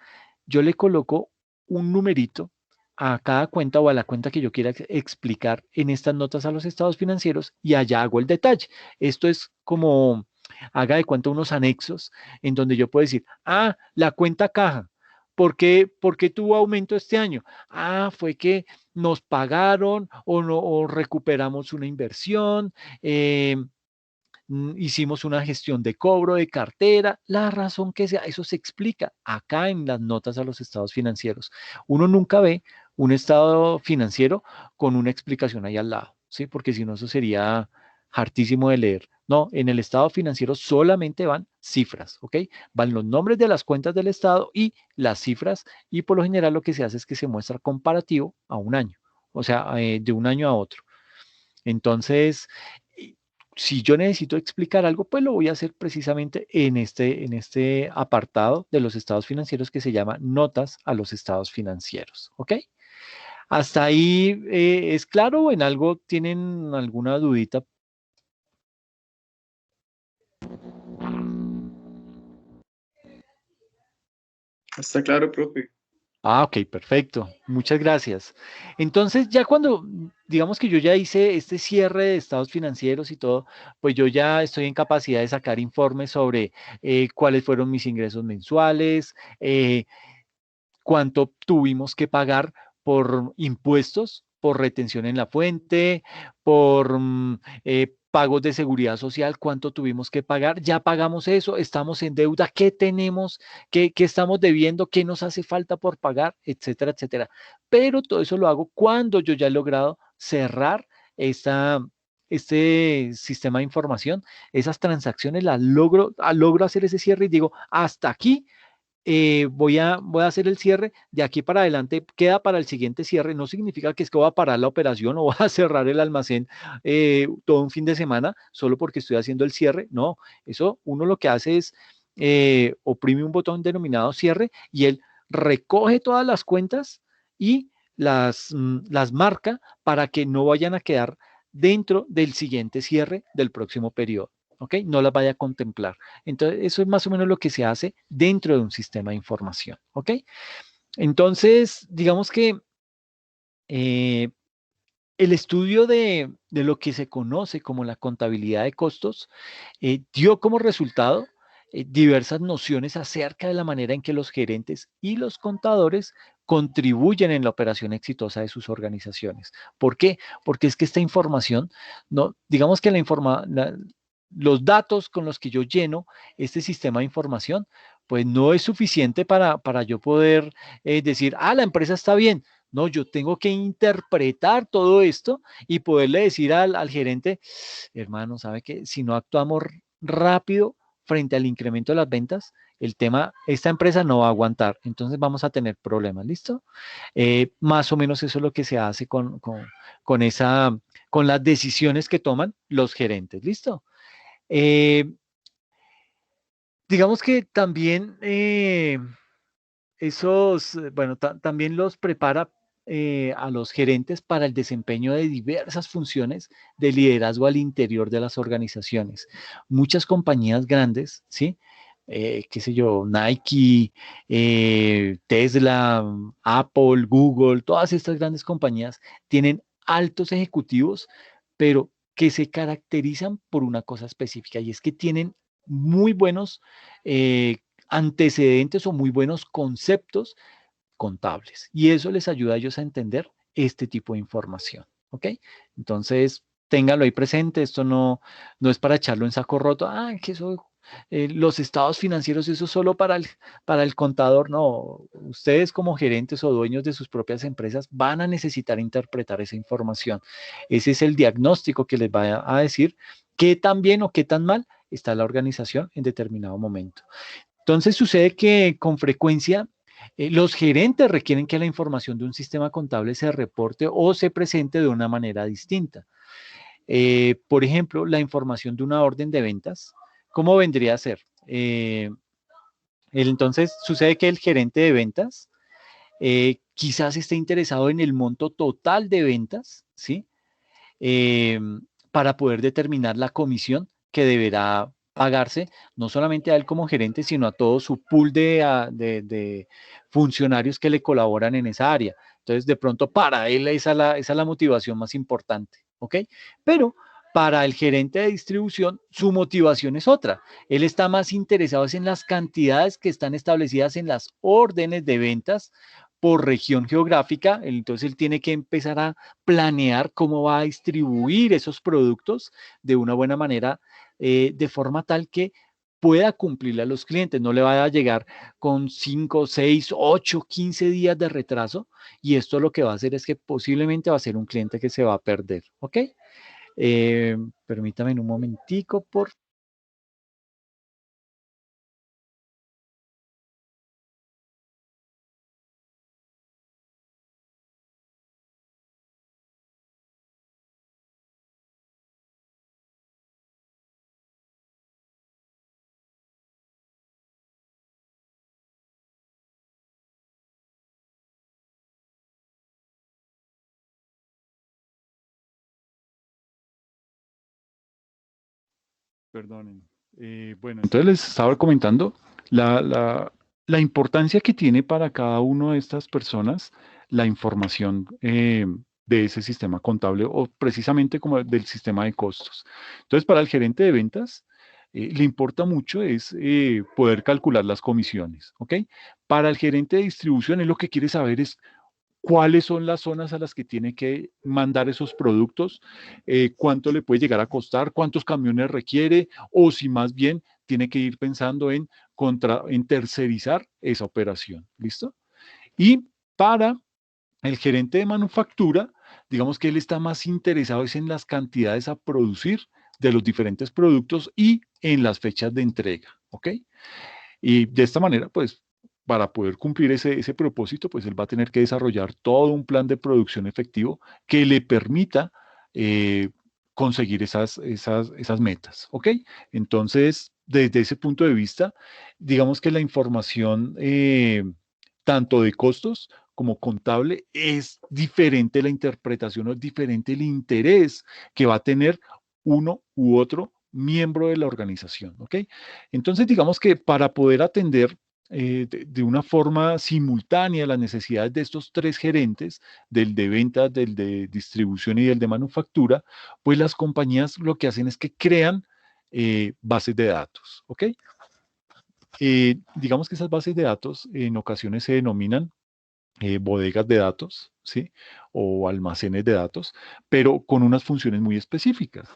yo le coloco un numerito a cada cuenta o a la cuenta que yo quiera explicar en estas notas a los estados financieros y allá hago el detalle. Esto es como, haga de cuenta unos anexos en donde yo puedo decir, la cuenta caja. Por qué tuvo aumento este año? Fue que nos pagaron o, no, o recuperamos una inversión, hicimos una gestión de cobro de cartera, la razón que sea, eso se explica acá en las notas a los estados financieros. Uno nunca ve un estado financiero con una explicación ahí al lado, ¿sí? Porque si no, eso sería hartísimo de leer. No, en el estado financiero solamente van cifras, ¿ok? Van los nombres de las cuentas del estado y las cifras, y por lo general lo que se hace es que se muestra comparativo a un año, o sea, de un año a otro. Entonces, y si yo necesito explicar algo, pues lo voy a hacer precisamente en este apartado de los estados financieros que se llama notas a los estados financieros. ¿Ok? ¿Hasta ahí es claro o en algo tienen alguna dudita? Está claro, profe. Ok, perfecto. Muchas gracias. Entonces, ya cuando, digamos que yo ya hice este cierre de estados financieros y todo, pues yo ya estoy en capacidad de sacar informes sobre cuáles fueron mis ingresos mensuales, cuánto tuvimos que pagar por impuestos, por retención en la fuente, por pagos de seguridad social, cuánto tuvimos que pagar, ya pagamos eso, estamos en deuda, qué tenemos, qué estamos debiendo, qué nos hace falta por pagar, etcétera, etcétera. Pero todo eso lo hago cuando yo ya he logrado cerrar este sistema de información, esas transacciones las logro hacer ese cierre y digo, hasta aquí voy a hacer el cierre, de aquí para adelante queda para el siguiente cierre, no significa que es que voy a parar la operación o voy a cerrar el almacén todo un fin de semana solo porque estoy haciendo el cierre, no, eso uno lo que hace es oprime un botón denominado cierre y él recoge todas las cuentas y las marca para que no vayan a quedar dentro del siguiente cierre del próximo periodo. ¿Ok? No las vaya a contemplar. Entonces, eso es más o menos lo que se hace dentro de un sistema de información. ¿Ok? Entonces, digamos que eh, el estudio de lo que se conoce como la contabilidad de costos dio como resultado diversas nociones acerca de la manera en que los gerentes y los contadores contribuyen en la operación exitosa de sus organizaciones. ¿Por qué? Porque es que esta información, no, digamos que los datos con los que yo lleno este sistema de información, pues no es suficiente para yo poder decir, la empresa está bien. No, yo tengo que interpretar todo esto y poderle decir al gerente, hermano, ¿sabe qué? Si no actuamos rápido frente al incremento de las ventas, esta empresa no va a aguantar, entonces vamos a tener problemas, ¿listo? Más o menos eso es lo que se hace con las decisiones que toman los gerentes, ¿listo? Eh, digamos que también bueno, también los prepara a los gerentes para el desempeño de diversas funciones de liderazgo al interior de las organizaciones. Muchas compañías grandes, ¿sí? Qué sé yo, Nike, Tesla, Apple, Google, todas estas grandes compañías tienen altos ejecutivos, pero que se caracterizan por una cosa específica y es que tienen muy buenos antecedentes o muy buenos conceptos contables. Y eso les ayuda a ellos a entender este tipo de información. ¿Ok? Entonces, ténganlo ahí presente. Esto no es para echarlo en saco roto. Que eso, los estados financieros, eso es solo para el contador. No, ustedes como gerentes o dueños de sus propias empresas van a necesitar interpretar esa información. Ese es el diagnóstico que les va a decir qué tan bien o qué tan mal está la organización en determinado momento. Entonces sucede que con frecuencia los gerentes requieren que la información de un sistema contable se reporte o se presente de una manera distinta. Por ejemplo, la información de una orden de ventas, ¿cómo vendría a ser? Entonces sucede que el gerente de ventas quizás esté interesado en el monto total de ventas, ¿sí? eh, para poder determinar la comisión que deberá pagarse, no solamente a él como gerente, sino a todo su pool de funcionarios que le colaboran en esa área. Entonces, de pronto, para él esa es la motivación más importante, ¿ok? Pero para el gerente de distribución, su motivación es otra. Él está más interesado en las cantidades que están establecidas en las órdenes de ventas por región geográfica. Entonces, él tiene que empezar a planear cómo va a distribuir esos productos de una buena manera, de forma tal que pueda cumplirle a los clientes, no le vaya a llegar con 5, 6, 8, 15 días de retraso y esto lo que va a hacer es que posiblemente va a ser un cliente que se va a perder, ¿ok? Permítame un momentico, por Perdonen. Bueno, entonces les estaba comentando la, la, la importancia que tiene para cada una de estas personas la información de ese sistema contable o precisamente como del sistema de costos. Entonces, para el gerente de ventas, le importa mucho es poder calcular las comisiones, ¿ok? Para el gerente de distribución, él lo que quiere saber es cuáles son las zonas a las que tiene que mandar esos productos, cuánto le puede llegar a costar, cuántos camiones requiere, o si más bien tiene que ir pensando en tercerizar esa operación. ¿Listo? Y para el gerente de manufactura, digamos que él está más interesado es en las cantidades a producir de los diferentes productos y en las fechas de entrega, ¿ok? Y de esta manera, pues, para poder cumplir ese propósito, pues él va a tener que desarrollar todo un plan de producción efectivo que le permita eh, conseguir esas metas, ¿ok? Entonces, desde ese punto de vista, digamos que la información, tanto de costos como contable, es diferente la interpretación o es diferente el interés que va a tener uno u otro miembro de la organización, ¿ok? Entonces, digamos que para poder atender de una forma simultánea las necesidades de estos tres gerentes, del de ventas, del de distribución y del de manufactura, pues las compañías lo que hacen es que crean bases de datos, ¿ok? Digamos que esas bases de datos en ocasiones se denominan bodegas de datos, ¿sí? O almacenes de datos, pero con unas funciones muy específicas,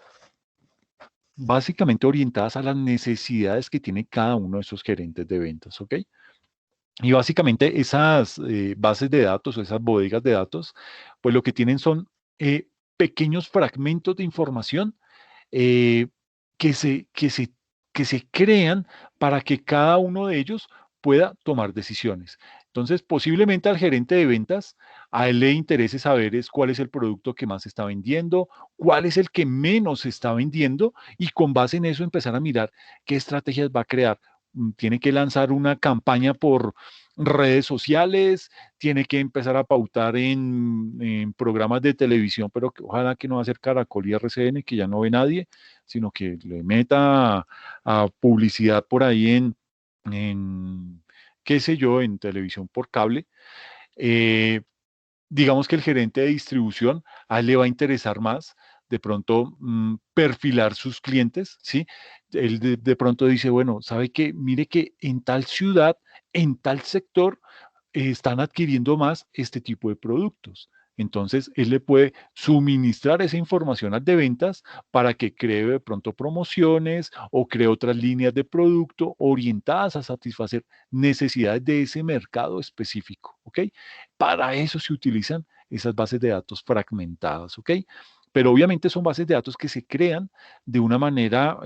básicamente orientadas a las necesidades que tiene cada uno de esos gerentes de ventas, ¿ok? Y básicamente esas bases de datos o esas bodegas de datos, pues lo que tienen son pequeños fragmentos de información eh, que se, que se, que se crean para que cada uno de ellos pueda tomar decisiones. Entonces, posiblemente al gerente de ventas, a él le interese saber es cuál es el producto que más se está vendiendo, cuál es el que menos se está vendiendo y con base en eso empezar a mirar qué estrategias va a crear. Tiene que lanzar una campaña por redes sociales, tiene que empezar a pautar en programas de televisión, pero que, ojalá que no va a ser Caracol y RCN, que ya no ve nadie, sino que le meta a publicidad por ahí en, qué sé yo, en televisión por cable. Eh, digamos que el gerente de distribución, a él le va a interesar más de pronto perfilar sus clientes, ¿sí? Él de pronto dice, bueno, ¿sabe qué? Mire que en tal ciudad, en tal sector, están adquiriendo más este tipo de productos. Entonces, él le puede suministrar esa información al de ventas para que cree de pronto promociones o cree otras líneas de producto orientadas a satisfacer necesidades de ese mercado específico, ¿ok? Para eso se utilizan esas bases de datos fragmentadas, ¿ok? Pero obviamente son bases de datos que se crean de una manera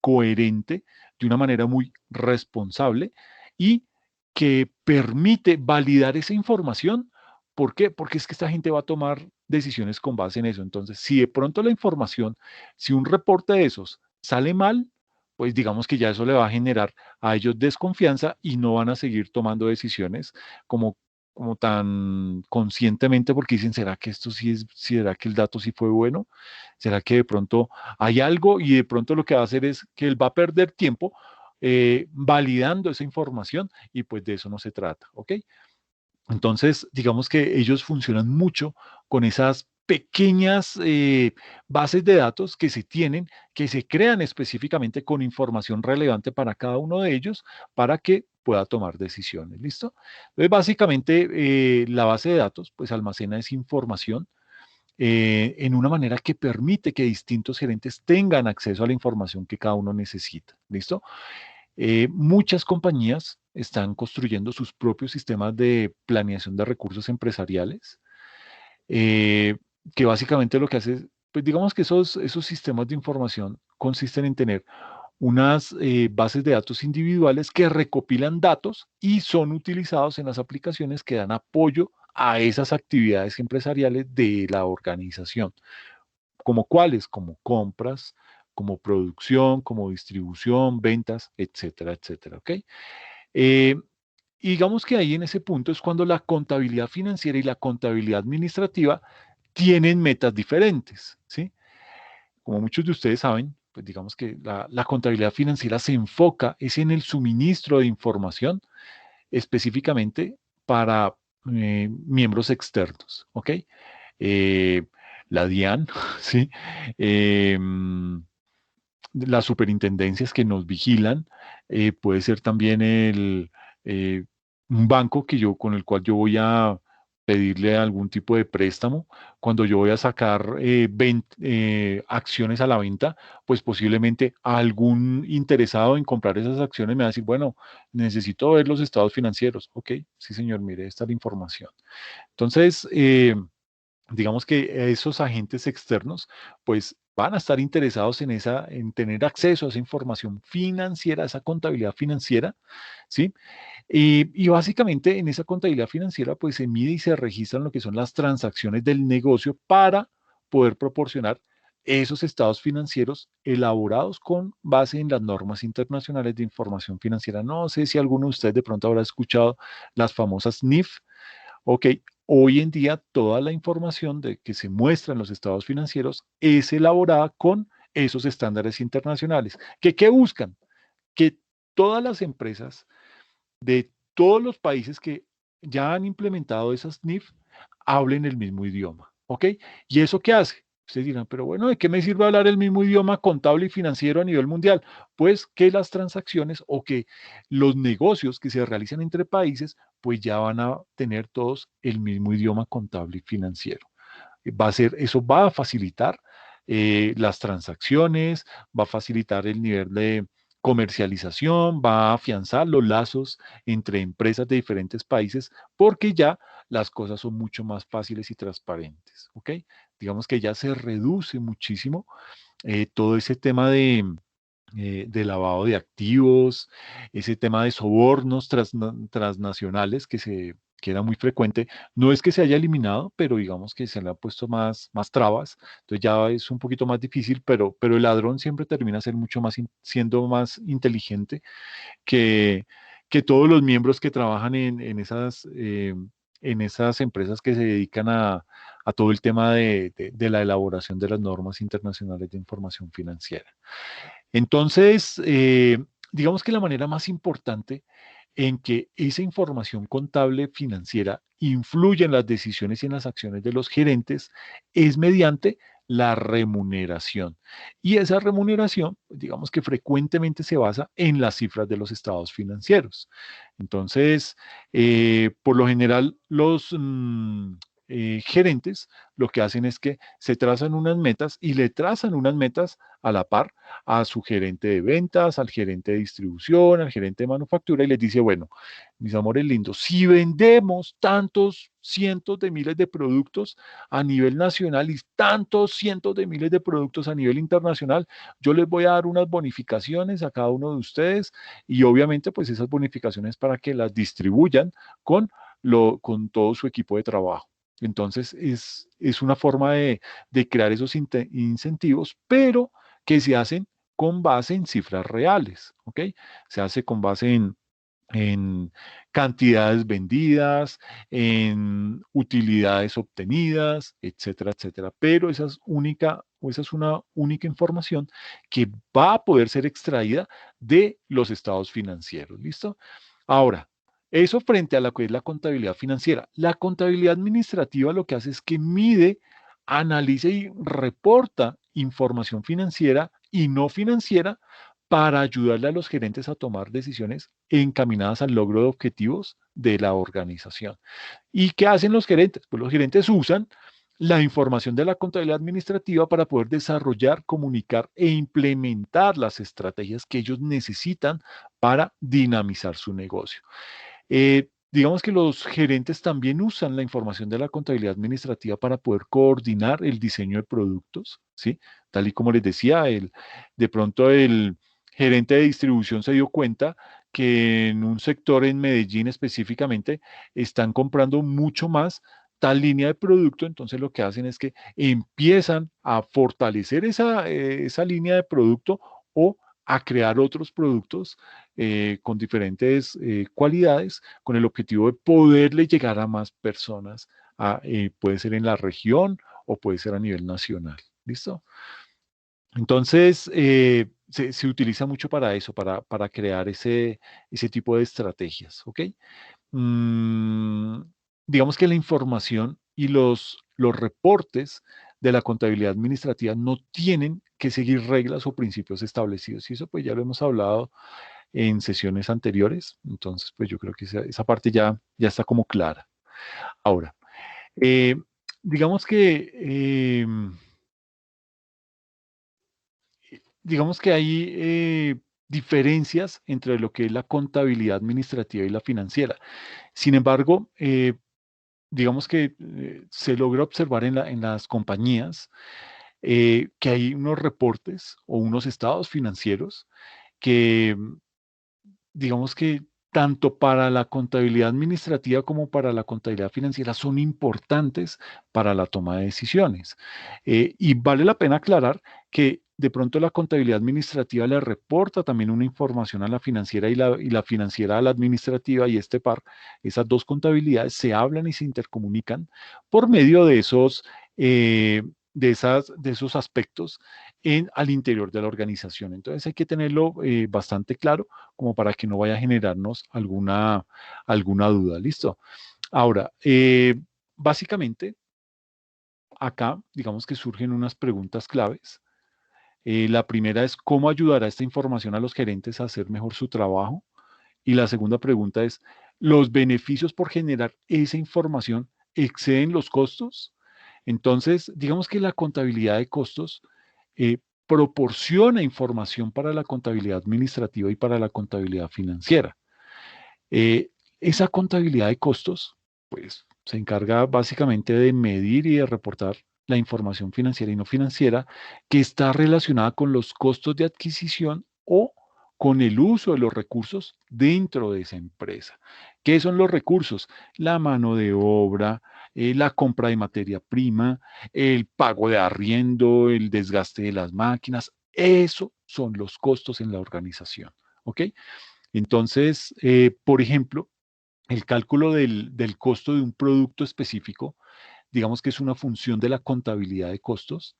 coherente, de una manera muy responsable y que permite validar esa información. ¿Por qué? Porque es que esta gente va a tomar decisiones con base en eso. Entonces, si de pronto la información, si un reporte de esos sale mal, pues digamos que ya eso le va a generar a ellos desconfianza y no van a seguir tomando decisiones como, como tan conscientemente porque dicen, ¿será que esto sí es, será que el dato sí fue bueno? ¿Será que de pronto hay algo y de pronto lo que va a hacer es que él va a perder tiempo validando esa información y pues de eso no se trata, ¿ok? Entonces, digamos que ellos funcionan mucho con esas pequeñas bases de datos que se tienen, que se crean específicamente con información relevante para cada uno de ellos, para que pueda tomar decisiones. ¿Listo? Entonces, básicamente, la base de datos, pues almacena esa información en una manera que permite que distintos gerentes tengan acceso a la información que cada uno necesita. ¿Listo? Muchas compañías están construyendo sus propios sistemas de planeación de recursos empresariales, eh, que básicamente lo que hace es, pues digamos que esos sistemas de información consisten en tener unas bases de datos individuales que recopilan datos y son utilizados en las aplicaciones que dan apoyo a esas actividades empresariales de la organización. ¿Como cuáles? Como compras, como producción, como distribución, ventas, etcétera, etcétera, ¿ok? Eh, y digamos que ahí en ese punto es cuando la contabilidad financiera y la contabilidad administrativa tienen metas diferentes, ¿sí? Como muchos de ustedes saben, pues digamos que la contabilidad financiera se enfoca es en el suministro de información específicamente para miembros externos, ¿ok? Eh, la DIAN, ¿sí? Las superintendencias que nos vigilan, puede ser también un banco con el cual yo voy pedirle algún tipo de préstamo. Cuando yo voy a sacar acciones a la venta, pues posiblemente algún interesado en comprar esas acciones me va a decir, bueno, necesito ver los estados financieros. Ok, sí señor, mire, esta es la información. Entonces, digamos que esos agentes externos, pues van a estar interesados en tener acceso a esa información financiera, a esa contabilidad financiera, ¿sí? Y básicamente en esa contabilidad financiera, pues se mide y se registran lo que son las transacciones del negocio para poder proporcionar esos estados financieros elaborados con base en las normas internacionales de información financiera. No sé si alguno de ustedes de pronto habrá escuchado las famosas NIF. Ok, hoy en día toda la información que se muestra en los estados financieros es elaborada con esos estándares internacionales. ¿Qué buscan? Que todas las empresas de todos los países que ya han implementado esas NIF hablen el mismo idioma. ¿Ok? ¿Y eso qué hace? Ustedes dirán, pero bueno, ¿de qué me sirve hablar el mismo idioma contable y financiero a nivel mundial? Pues que las transacciones o que los negocios que se realizan entre países, pues ya van a tener todos el mismo idioma contable y financiero. Eso va a facilitar las transacciones, va a facilitar el nivel de comercialización, va a afianzar los lazos entre empresas de diferentes países, porque ya las cosas son mucho más fáciles y transparentes, ¿ok? Digamos que ya se reduce muchísimo todo ese tema de lavado de activos, ese tema de sobornos transnacionales que era muy frecuente. No es que se haya eliminado, pero digamos que se le ha puesto más trabas. Entonces ya es un poquito más difícil, pero el ladrón siempre termina siendo más inteligente que, que todos los miembros que trabajan en esas empresas que se dedican a todo el tema de la elaboración de las normas internacionales de información financiera. Entonces, digamos que la manera más importante en que esa información contable financiera influye en las decisiones y en las acciones de los gerentes es mediante la remuneración. Y esa remuneración, pues, digamos que frecuentemente se basa en las cifras de los estados financieros. Entonces, por lo general, los gerentes lo que hacen es que se trazan unas metas y le trazan unas metas a la par a su gerente de ventas, al gerente de distribución, al gerente de manufactura y les dice, bueno, mis amores lindos, si vendemos tantos cientos de miles de productos a nivel nacional y tantos cientos de miles de productos a nivel internacional, yo les voy a dar unas bonificaciones a cada uno de ustedes y obviamente pues esas bonificaciones para que las distribuyan con todo su equipo de trabajo. Entonces es una forma de crear esos incentivos, pero que se hacen con base en cifras reales, ¿ok? Se hace con base en cantidades vendidas, en utilidades obtenidas, etcétera, etcétera. Pero esa es una única información que va a poder ser extraída de los estados financieros, ¿listo? Ahora, eso frente a lo que es la contabilidad financiera. La contabilidad administrativa lo que hace es que mide, analiza y reporta información financiera y no financiera para ayudarle a los gerentes a tomar decisiones encaminadas al logro de objetivos de la organización. ¿Y qué hacen los gerentes? Pues los gerentes usan la información de la contabilidad administrativa para poder desarrollar, comunicar e implementar las estrategias que ellos necesitan para dinamizar su negocio. Digamos que los gerentes también usan la información de la contabilidad administrativa para poder coordinar el diseño de productos, ¿sí? Tal y como les decía, de pronto el gerente de distribución se dio cuenta que en un sector en Medellín específicamente están comprando mucho más tal línea de producto, entonces lo que hacen es que empiezan a fortalecer esa línea de producto o a crear otros productos con diferentes cualidades, con el objetivo de poderle llegar a más personas, puede ser en la región o puede ser a nivel nacional. ¿Listo? Entonces, se utiliza mucho para eso, para crear ese tipo de estrategias, ¿ok? Mm, digamos que la información y los reportes de la contabilidad administrativa no tienen que seguir reglas o principios establecidos. Y eso pues ya lo hemos hablado en sesiones anteriores. Entonces, pues yo creo que esa parte ya está como clara. Ahora, Eh, digamos que hay diferencias entre lo que es la contabilidad administrativa y la financiera. Sin embargo, digamos que se logra observar en las compañías que hay unos reportes o unos estados financieros que, digamos que tanto para la contabilidad administrativa como para la contabilidad financiera son importantes para la toma de decisiones. Y vale la pena aclarar que de pronto la contabilidad administrativa le reporta también una información a la financiera y la financiera a la administrativa y este par, esas dos contabilidades se hablan y se intercomunican por medio de eh, de esos aspectos al interior de la organización. Entonces hay que tenerlo bastante claro como para que no vaya a generarnos alguna duda. ¿Listo? Ahora, básicamente, acá, digamos que surgen unas preguntas claves. La primera es, ¿cómo ayudará esta información a los gerentes a hacer mejor su trabajo? Y la segunda pregunta es, ¿los beneficios por generar esa información exceden los costos? Entonces, digamos que la contabilidad de costos proporciona información para la contabilidad administrativa y para la contabilidad financiera. Esa contabilidad de costos, pues, se encarga básicamente de medir y de reportar la información financiera y no financiera que está relacionada con los costos de adquisición o con el uso de los recursos dentro de esa empresa. ¿Qué son los recursos? La mano de obra, la compra de materia prima, el pago de arriendo, el desgaste de las máquinas. Eso son los costos en la organización. ¿Ok? Entonces, por ejemplo, el cálculo del costo de un producto específico, digamos que es una función de la contabilidad de costos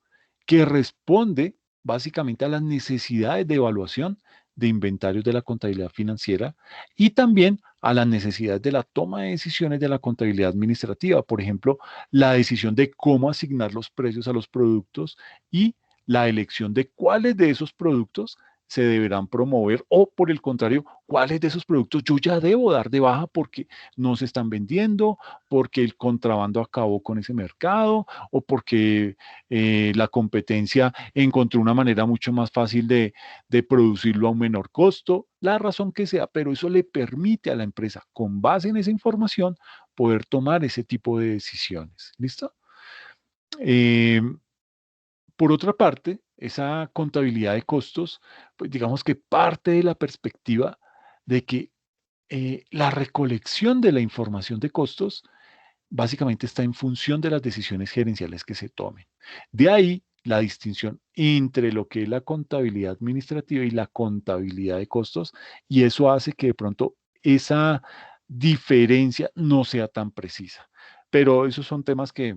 que responde básicamente a las necesidades de evaluación de inventarios de la contabilidad financiera y también a las necesidades de la toma de decisiones de la contabilidad administrativa. Por ejemplo, la decisión de cómo asignar los precios a los productos y la elección de cuáles de esos productos se deberán promover o, por el contrario, cuáles de esos productos yo ya debo dar de baja porque no se están vendiendo, porque el contrabando acabó con ese mercado o porque la competencia encontró una manera mucho más fácil de producirlo a un menor costo, la razón que sea, pero eso le permite a la empresa, con base en esa información, poder tomar ese tipo de decisiones. ¿Listo? Eh, por otra parte, esa contabilidad de costos, pues digamos que parte de la perspectiva de que la recolección de la información de costos básicamente está en función de las decisiones gerenciales que se tomen. De ahí la distinción entre lo que es la contabilidad administrativa y la contabilidad de costos, y eso hace que de pronto esa diferencia no sea tan precisa. Pero esos son temas que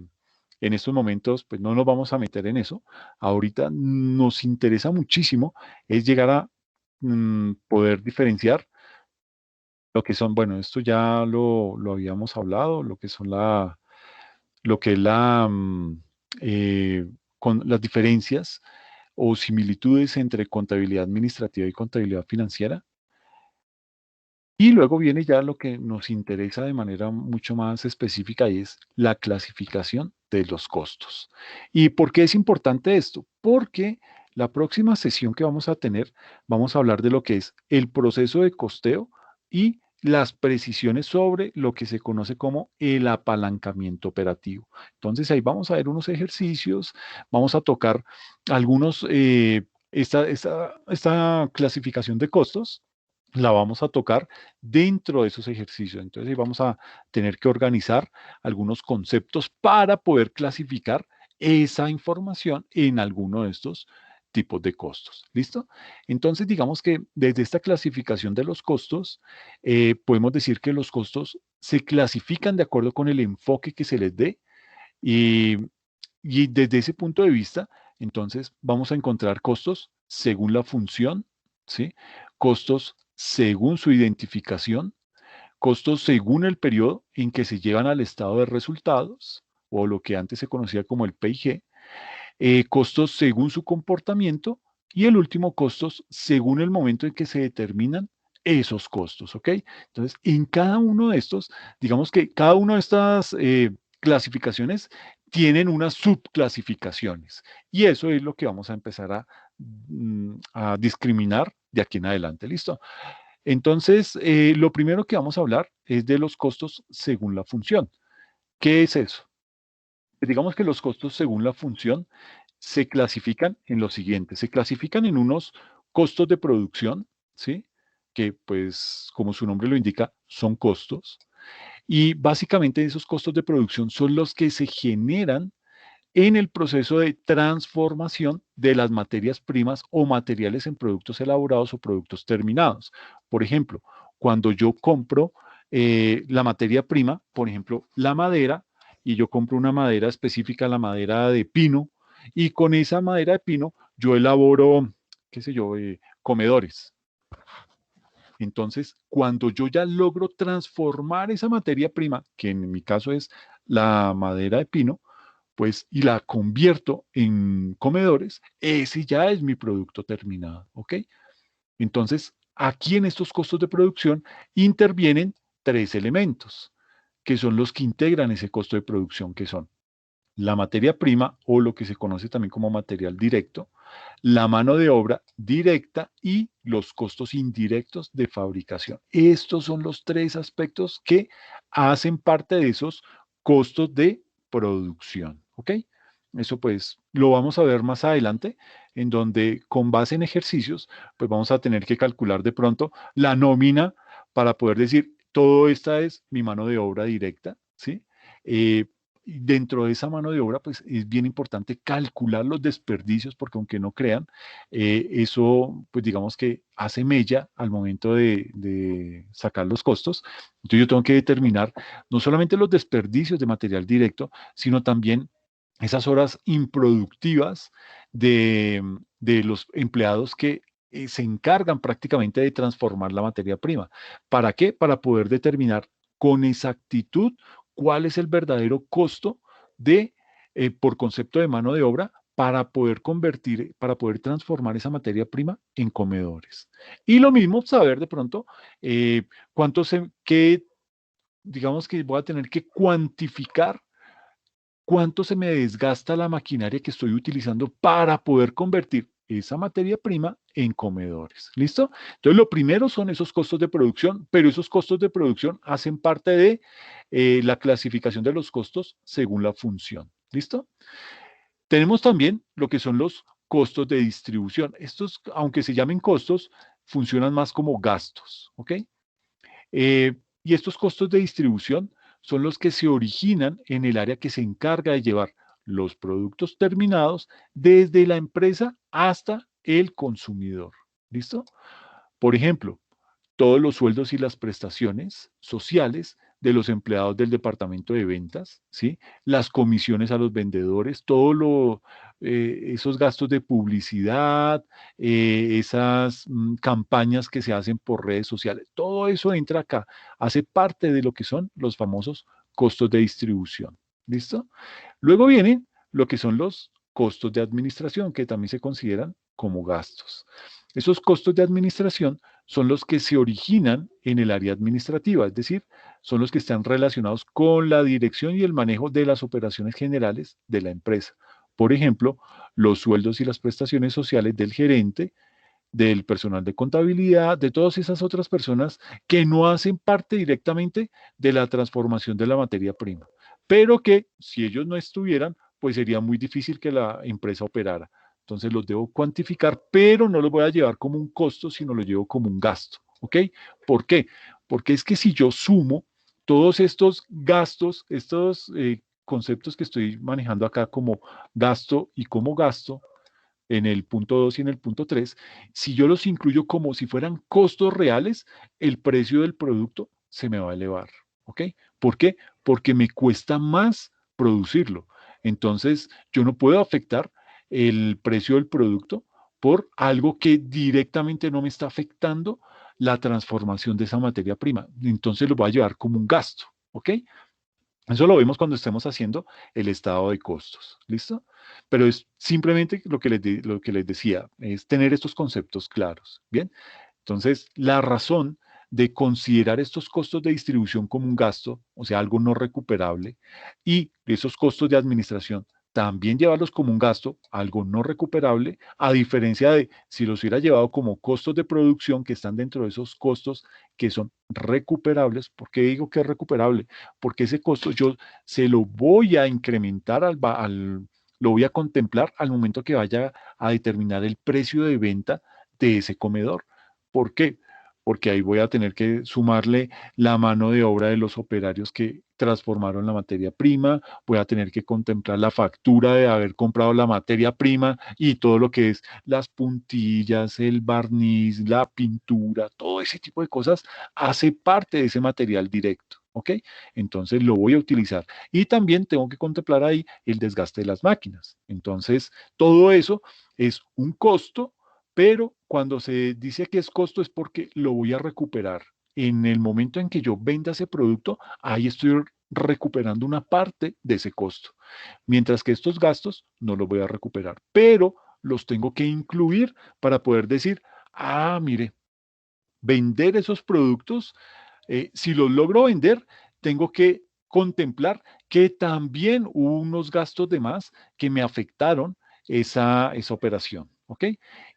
en estos momentos pues no nos vamos a meter en eso. Ahorita nos interesa muchísimo es llegar a poder diferenciar lo que son, bueno, esto ya lo habíamos hablado, lo que son lo que es con las diferencias o similitudes entre contabilidad administrativa y contabilidad financiera. Y luego viene ya lo que nos interesa de manera mucho más específica y es la clasificación de los costos. ¿Y por qué es importante esto? Porque la próxima sesión que vamos a tener, vamos a hablar de lo que es el proceso de costeo y las precisiones sobre lo que se conoce como el apalancamiento operativo. Entonces ahí vamos a ver unos ejercicios, vamos a tocar algunos, esta clasificación de costos la vamos a tocar dentro de esos ejercicios. Entonces, ahí vamos a tener que organizar algunos conceptos para poder clasificar esa información en alguno de estos tipos de costos. ¿Listo? Entonces, digamos que desde esta clasificación de los costos, podemos decir que los costos se clasifican de acuerdo con el enfoque que se les dé y, y desde ese punto de vista, entonces vamos a encontrar costos según la función, ¿sí? Costos según su identificación, costos según el periodo en que se llevan al estado de resultados, o lo que antes se conocía como el PIG, costos según su comportamiento y el último, costos según el momento en que se determinan esos costos, ¿ok? Entonces, en cada uno de estos, digamos que cada uno de estas clasificaciones tienen unas subclasificaciones. Y eso es lo que vamos a empezar a discriminar de aquí en adelante. ¿Listo? Entonces, lo primero que vamos a hablar es de los costos según la función. ¿Qué es eso? Digamos que los costos según la función se clasifican en lo siguiente. Se clasifican en unos costos de producción, ¿sí? Que pues, como su nombre lo indica, son costos. Y básicamente esos costos de producción son los que se generan en el proceso de transformación de las materias primas o materiales en productos elaborados o productos terminados. Por ejemplo, cuando yo compro la materia prima, por ejemplo, la madera, y yo compro una madera específica, la madera de pino, y con esa madera de pino yo elaboro, qué sé yo, comedores. Entonces, cuando yo ya logro transformar esa materia prima, que en mi caso es la madera de pino, pues, y la convierto en comedores, ese ya es mi producto terminado, ¿ok? Entonces, aquí en estos costos de producción intervienen tres elementos, que son los que integran ese costo de producción, que son la materia prima o lo que se conoce también como material directo, la mano de obra directa y los costos indirectos de fabricación. Estos son los tres aspectos que hacen parte de esos costos de producción, ¿ok? Eso pues lo vamos a ver más adelante, en donde con base en ejercicios, pues vamos a tener que calcular de pronto la nómina para poder decir, todo esta es mi mano de obra directa, ¿sí? Y dentro de esa mano de obra, pues es bien importante calcular los desperdicios, porque aunque no crean, eso, pues digamos que hace mella al momento de sacar los costos. Entonces yo tengo que determinar no solamente los desperdicios de material directo, sino también esas horas improductivas de los empleados que se encargan prácticamente de transformar la materia prima. ¿Para qué? Para poder determinar con exactitud cuál es el verdadero costo de, por concepto de mano de obra para poder convertir, para poder transformar esa materia prima en comedores. Y lo mismo, saber de pronto cuánto qué, digamos que voy a tener que cuantificar cuánto se me desgasta la maquinaria que estoy utilizando para poder convertir esa materia prima en comedores. ¿Listo? Entonces, lo primero son esos costos de producción, pero esos costos de producción hacen parte de la clasificación de los costos según la función. ¿Listo? Tenemos también lo que son los costos de distribución. Estos, aunque se llamen costos, funcionan más como gastos. ¿Ok? Y estos costos de distribución son los que se originan en el área que se encarga de llevar los productos terminados desde la empresa hasta el consumidor. ¿Listo? Por ejemplo, todos los sueldos y las prestaciones sociales de los empleados del departamento de ventas, ¿sí? Las comisiones a los vendedores, esos gastos de publicidad, esas campañas que se hacen por redes sociales, todo eso entra acá, hace parte de lo que son los famosos costos de distribución. ¿Listo? Luego vienen lo que son los costos de administración, que también se consideran como gastos. Esos costos de administración son los que se originan en el área administrativa, es decir, son los que están relacionados con la dirección y el manejo de las operaciones generales de la empresa. Por ejemplo, los sueldos y las prestaciones sociales del gerente, del personal de contabilidad, de todas esas otras personas que no hacen parte directamente de la transformación de la materia prima, pero que si ellos no estuvieran, pues sería muy difícil que la empresa operara. Entonces los debo cuantificar, pero no los voy a llevar como un costo, sino lo llevo como un gasto. ¿Ok? ¿Por qué? Porque es que si yo sumo todos estos gastos, estos conceptos que estoy manejando acá como gasto y como gasto, en el punto 2 y en el punto 3, si yo los incluyo como si fueran costos reales, el precio del producto se me va a elevar. ¿Ok? ¿Por qué? Porque me cuesta más producirlo. Entonces, yo no puedo afectar el precio del producto por algo que directamente no me está afectando la transformación de esa materia prima. Entonces lo voy a llevar como un gasto. ¿Ok? Eso lo vemos cuando estemos haciendo el estado de costos, ¿listo? Pero es simplemente lo que les decía, es tener estos conceptos claros, ¿bien? Entonces, la razón de considerar estos costos de distribución como un gasto, o sea, algo no recuperable, y esos costos de administración también llevarlos como un gasto, algo no recuperable, a diferencia de si los hubiera llevado como costos de producción que están dentro de esos costos que son recuperables. ¿Por qué digo que es recuperable? Porque ese costo yo se lo voy a incrementar lo voy a contemplar al momento que vaya a determinar el precio de venta de ese comedor. ¿Por qué? Porque ahí voy a tener que sumarle la mano de obra de los operarios que transformaron la materia prima, voy a tener que contemplar la factura de haber comprado la materia prima y todo lo que es las puntillas, el barniz, la pintura, todo ese tipo de cosas hace parte de ese material directo. ¿Ok? Entonces lo voy a utilizar. Y también tengo que contemplar ahí el desgaste de las máquinas. Entonces, todo eso es un costo, pero cuando se dice que es costo es porque lo voy a recuperar. En el momento en que yo venda ese producto, ahí estoy recuperando una parte de ese costo. Mientras que estos gastos no los voy a recuperar, pero los tengo que incluir para poder decir, ah, mire, vender esos productos, si los logro vender, tengo que contemplar que también hubo unos gastos de más que me afectaron esa operación, ¿ok?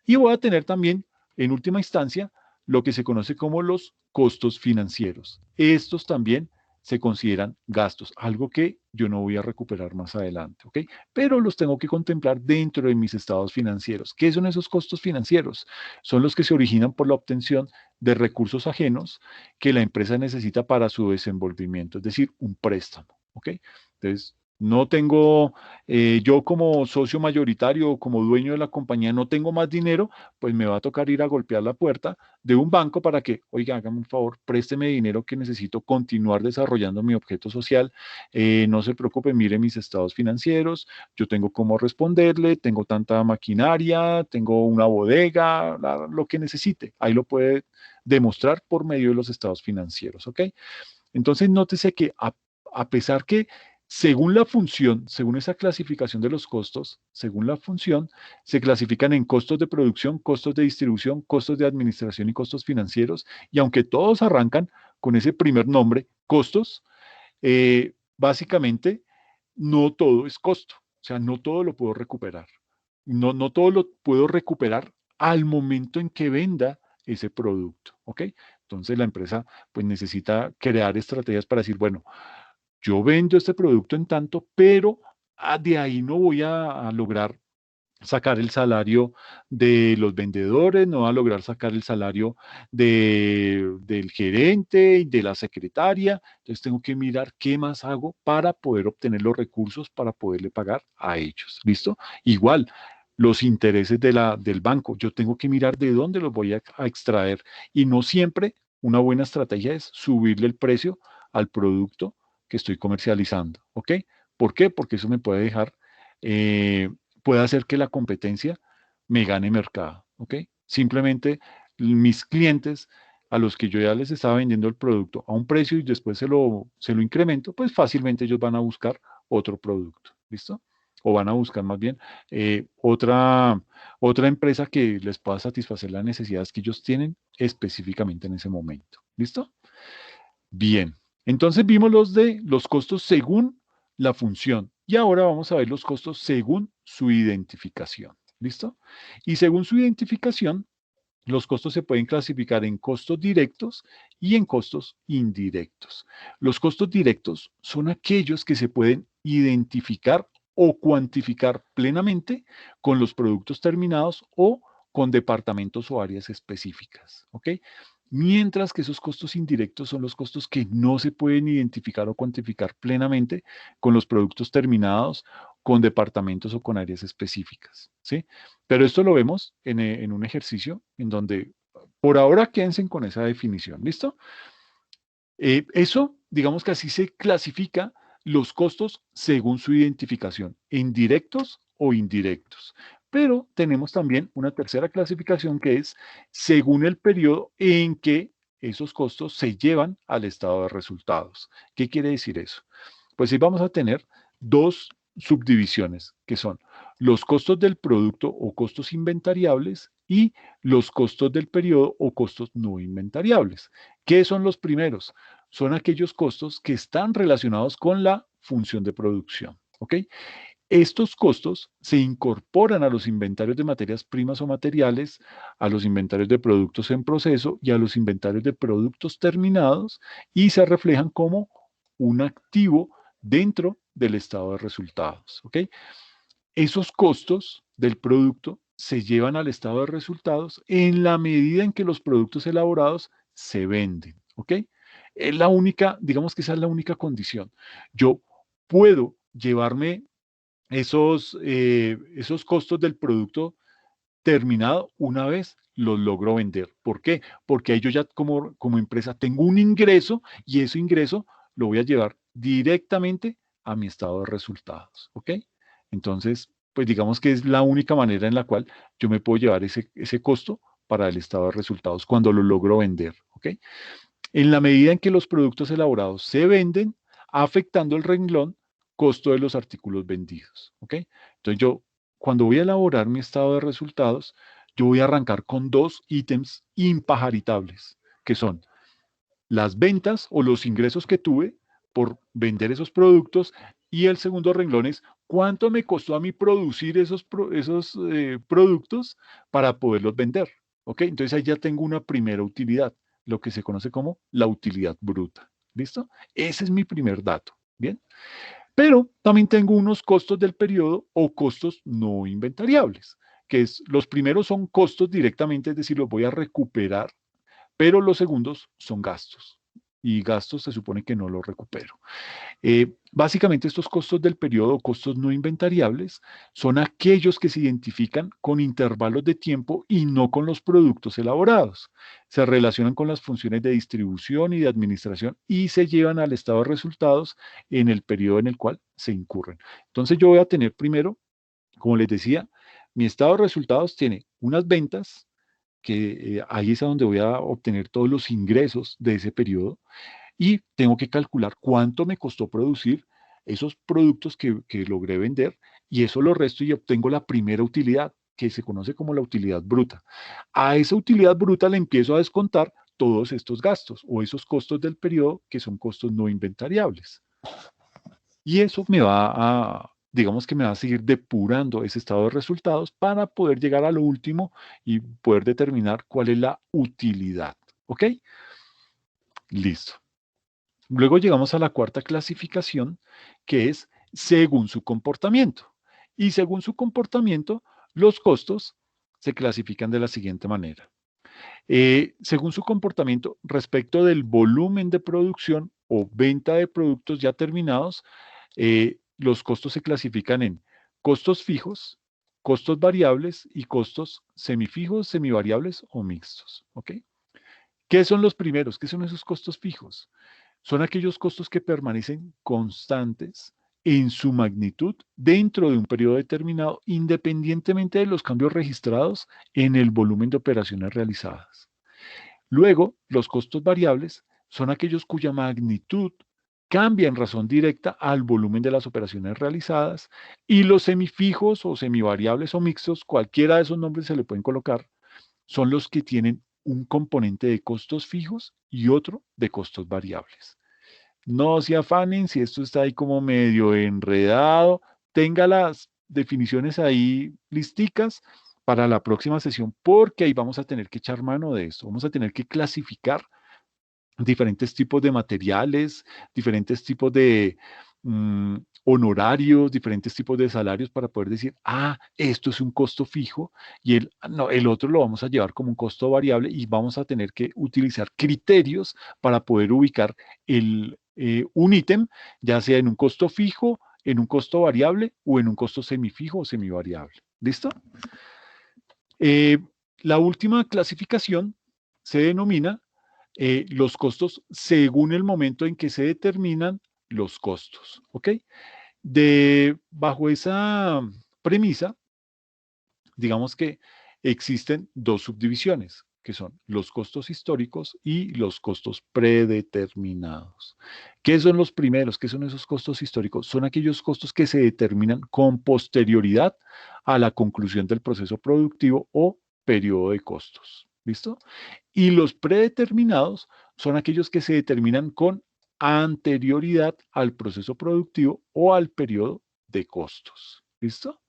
Y voy a tener también, en última instancia, lo que se conoce como los costos financieros. Estos también se consideran gastos, algo que yo no voy a recuperar más adelante, ¿ok? Pero los tengo que contemplar dentro de mis estados financieros. ¿Qué son esos costos financieros? Son los que se originan por la obtención de recursos ajenos que la empresa necesita para su desenvolvimiento, es decir, un préstamo, ¿ok? Entonces, no tengo, yo como socio mayoritario o como dueño de la compañía, no tengo más dinero, pues me va a tocar ir a golpear la puerta de un banco para que, oiga, hágame un favor, présteme dinero que necesito continuar desarrollando mi objeto social. No se preocupe, mire mis estados financieros, yo tengo cómo responderle, tengo tanta maquinaria, tengo una bodega, lo que necesite. Ahí lo puede demostrar por medio de los estados financieros, ¿ok? Entonces, nótese que a pesar que según la función, según esa clasificación de los costos, según la función, se clasifican en costos de producción, costos de distribución, costos de administración y costos financieros, y aunque todos arrancan con ese primer nombre, costos, básicamente no todo es costo, o sea, no todo lo puedo recuperar. No todo lo puedo recuperar al momento en que venda ese producto, ¿ok? Entonces la empresa pues necesita crear estrategias para decir, bueno, yo vendo este producto en tanto, pero de ahí no voy a lograr sacar el salario de los vendedores, no va a lograr sacar el salario del gerente y de la secretaria. Entonces tengo que mirar qué más hago para poder obtener los recursos para poderle pagar a ellos. ¿Listo? Igual, los intereses del banco, yo tengo que mirar de dónde los voy a extraer y no siempre una buena estrategia es subirle el precio al producto que estoy comercializando. ¿Ok? ¿Por qué? Porque eso me puede dejar puede hacer que la competencia me gane mercado, ¿ok? Simplemente mis clientes a los que yo ya les estaba vendiendo el producto a un precio y después se lo incremento, pues fácilmente ellos van a buscar otro producto, ¿listo? O van a buscar más bien otra empresa que les pueda satisfacer las necesidades que ellos tienen específicamente en ese momento, ¿listo? Bien, entonces vimos los costos según la función y ahora vamos a ver los costos según su identificación. ¿Listo? Y según su identificación, los costos se pueden clasificar en costos directos y en costos indirectos. Los costos directos son aquellos que se pueden identificar o cuantificar plenamente con los productos terminados o con departamentos o áreas específicas. ¿Ok? Mientras que esos costos indirectos son los costos que no se pueden identificar o cuantificar plenamente con los productos terminados, con departamentos o con áreas específicas. ¿Sí? Pero esto lo vemos en un ejercicio en donde por ahora quédense con esa definición. ¿Listo? Eso, digamos que así se clasifica los costos según su identificación, en directos o indirectos. Pero tenemos también una tercera clasificación que es según el periodo en que esos costos se llevan al estado de resultados. ¿Qué quiere decir eso? Pues ahí vamos a tener dos subdivisiones, que son los costos del producto o costos inventariables y los costos del periodo o costos no inventariables. ¿Qué son los primeros? Son aquellos costos que están relacionados con la función de producción, ¿ok? Estos costos se incorporan a los inventarios de materias primas o materiales, a los inventarios de productos en proceso y a los inventarios de productos terminados y se reflejan como un activo dentro del estado de resultados, ¿ok? Esos costos del producto se llevan al estado de resultados en la medida en que los productos elaborados se venden, ¿ok? Es la única, digamos que esa es la única condición. Yo puedo llevarme esos costos del producto terminado una vez los logro vender. ¿Por qué? Porque ahí yo ya como empresa tengo un ingreso y ese ingreso lo voy a llevar directamente a mi estado de resultados. ¿Ok? Entonces, pues digamos que es la única manera en la cual yo me puedo llevar ese costo para el estado de resultados cuando lo logro vender. ¿Ok? En la medida en que los productos elaborados se venden, afectando el renglón costo de los artículos vendidos. ¿Ok? Entonces yo, cuando voy a elaborar mi estado de resultados, yo voy a arrancar con dos ítems impajaritables, que son las ventas o los ingresos que tuve por vender esos productos y el segundo renglón es cuánto me costó a mí producir esos productos para poderlos vender. ¿Ok? Entonces ahí ya tengo una primera utilidad, lo que se conoce como la utilidad bruta. ¿Listo? Ese es mi primer dato. Bien. Pero también tengo unos costos del periodo o costos no inventariables, que es, los primeros son costos directamente, es decir, los voy a recuperar, pero los segundos son gastos. Y gastos se supone que no los recupero. Básicamente estos costos del periodo, costos no inventariables, son aquellos que se identifican con intervalos de tiempo y no con los productos elaborados. Se relacionan con las funciones de distribución y de administración y se llevan al estado de resultados en el periodo en el cual se incurren. Entonces yo voy a tener primero, como les decía, mi estado de resultados tiene unas ventas, que ahí es a donde voy a obtener todos los ingresos de ese periodo y tengo que calcular cuánto me costó producir esos productos que logré vender y eso lo resto y obtengo la primera utilidad, que se conoce como la utilidad bruta. A esa utilidad bruta le empiezo a descontar todos estos gastos o esos costos del periodo que son costos no inventariables. Y eso me va a, digamos que me va a seguir depurando ese estado de resultados para poder llegar a lo último y poder determinar cuál es la utilidad. ¿Ok? Listo. Luego llegamos a la cuarta clasificación, que es según su comportamiento. Y según su comportamiento, los costos se clasifican de la siguiente manera. Según su comportamiento respecto del volumen de producción o venta de productos ya terminados, los costos se clasifican en costos fijos, costos variables y costos semifijos, semivariables o mixtos. ¿Ok? ¿Qué son los primeros? ¿Qué son esos costos fijos? Son aquellos costos que permanecen constantes en su magnitud dentro de un periodo determinado, independientemente de los cambios registrados en el volumen de operaciones realizadas. Luego, los costos variables son aquellos cuya magnitud cambia en razón directa al volumen de las operaciones realizadas y los semifijos o semivariables o mixtos, cualquiera de esos nombres se le pueden colocar, son los que tienen un componente de costos fijos y otro de costos variables. No se afanen si esto está ahí como medio enredado, tenga las definiciones ahí listicas para la próxima sesión, porque ahí vamos a tener que echar mano de esto, vamos a tener que clasificar diferentes tipos de materiales, diferentes tipos de honorarios, diferentes tipos de salarios para poder decir, ah, esto es un costo fijo y el otro lo vamos a llevar como un costo variable y vamos a tener que utilizar criterios para poder ubicar un ítem, ya sea en un costo fijo, en un costo variable o en un costo semifijo o semivariable. ¿Listo? La última clasificación se denomina los costos según el momento en que se determinan los costos. ¿Ok? Bajo esa premisa, digamos que existen dos subdivisiones, que son los costos históricos y los costos predeterminados. ¿Qué son los primeros? ¿Qué son esos costos históricos? Son aquellos costos que se determinan con posterioridad a la conclusión del proceso productivo o periodo de costos. ¿Listo? Y los predeterminados son aquellos que se determinan con anterioridad al proceso productivo o al periodo de costos. ¿Listo?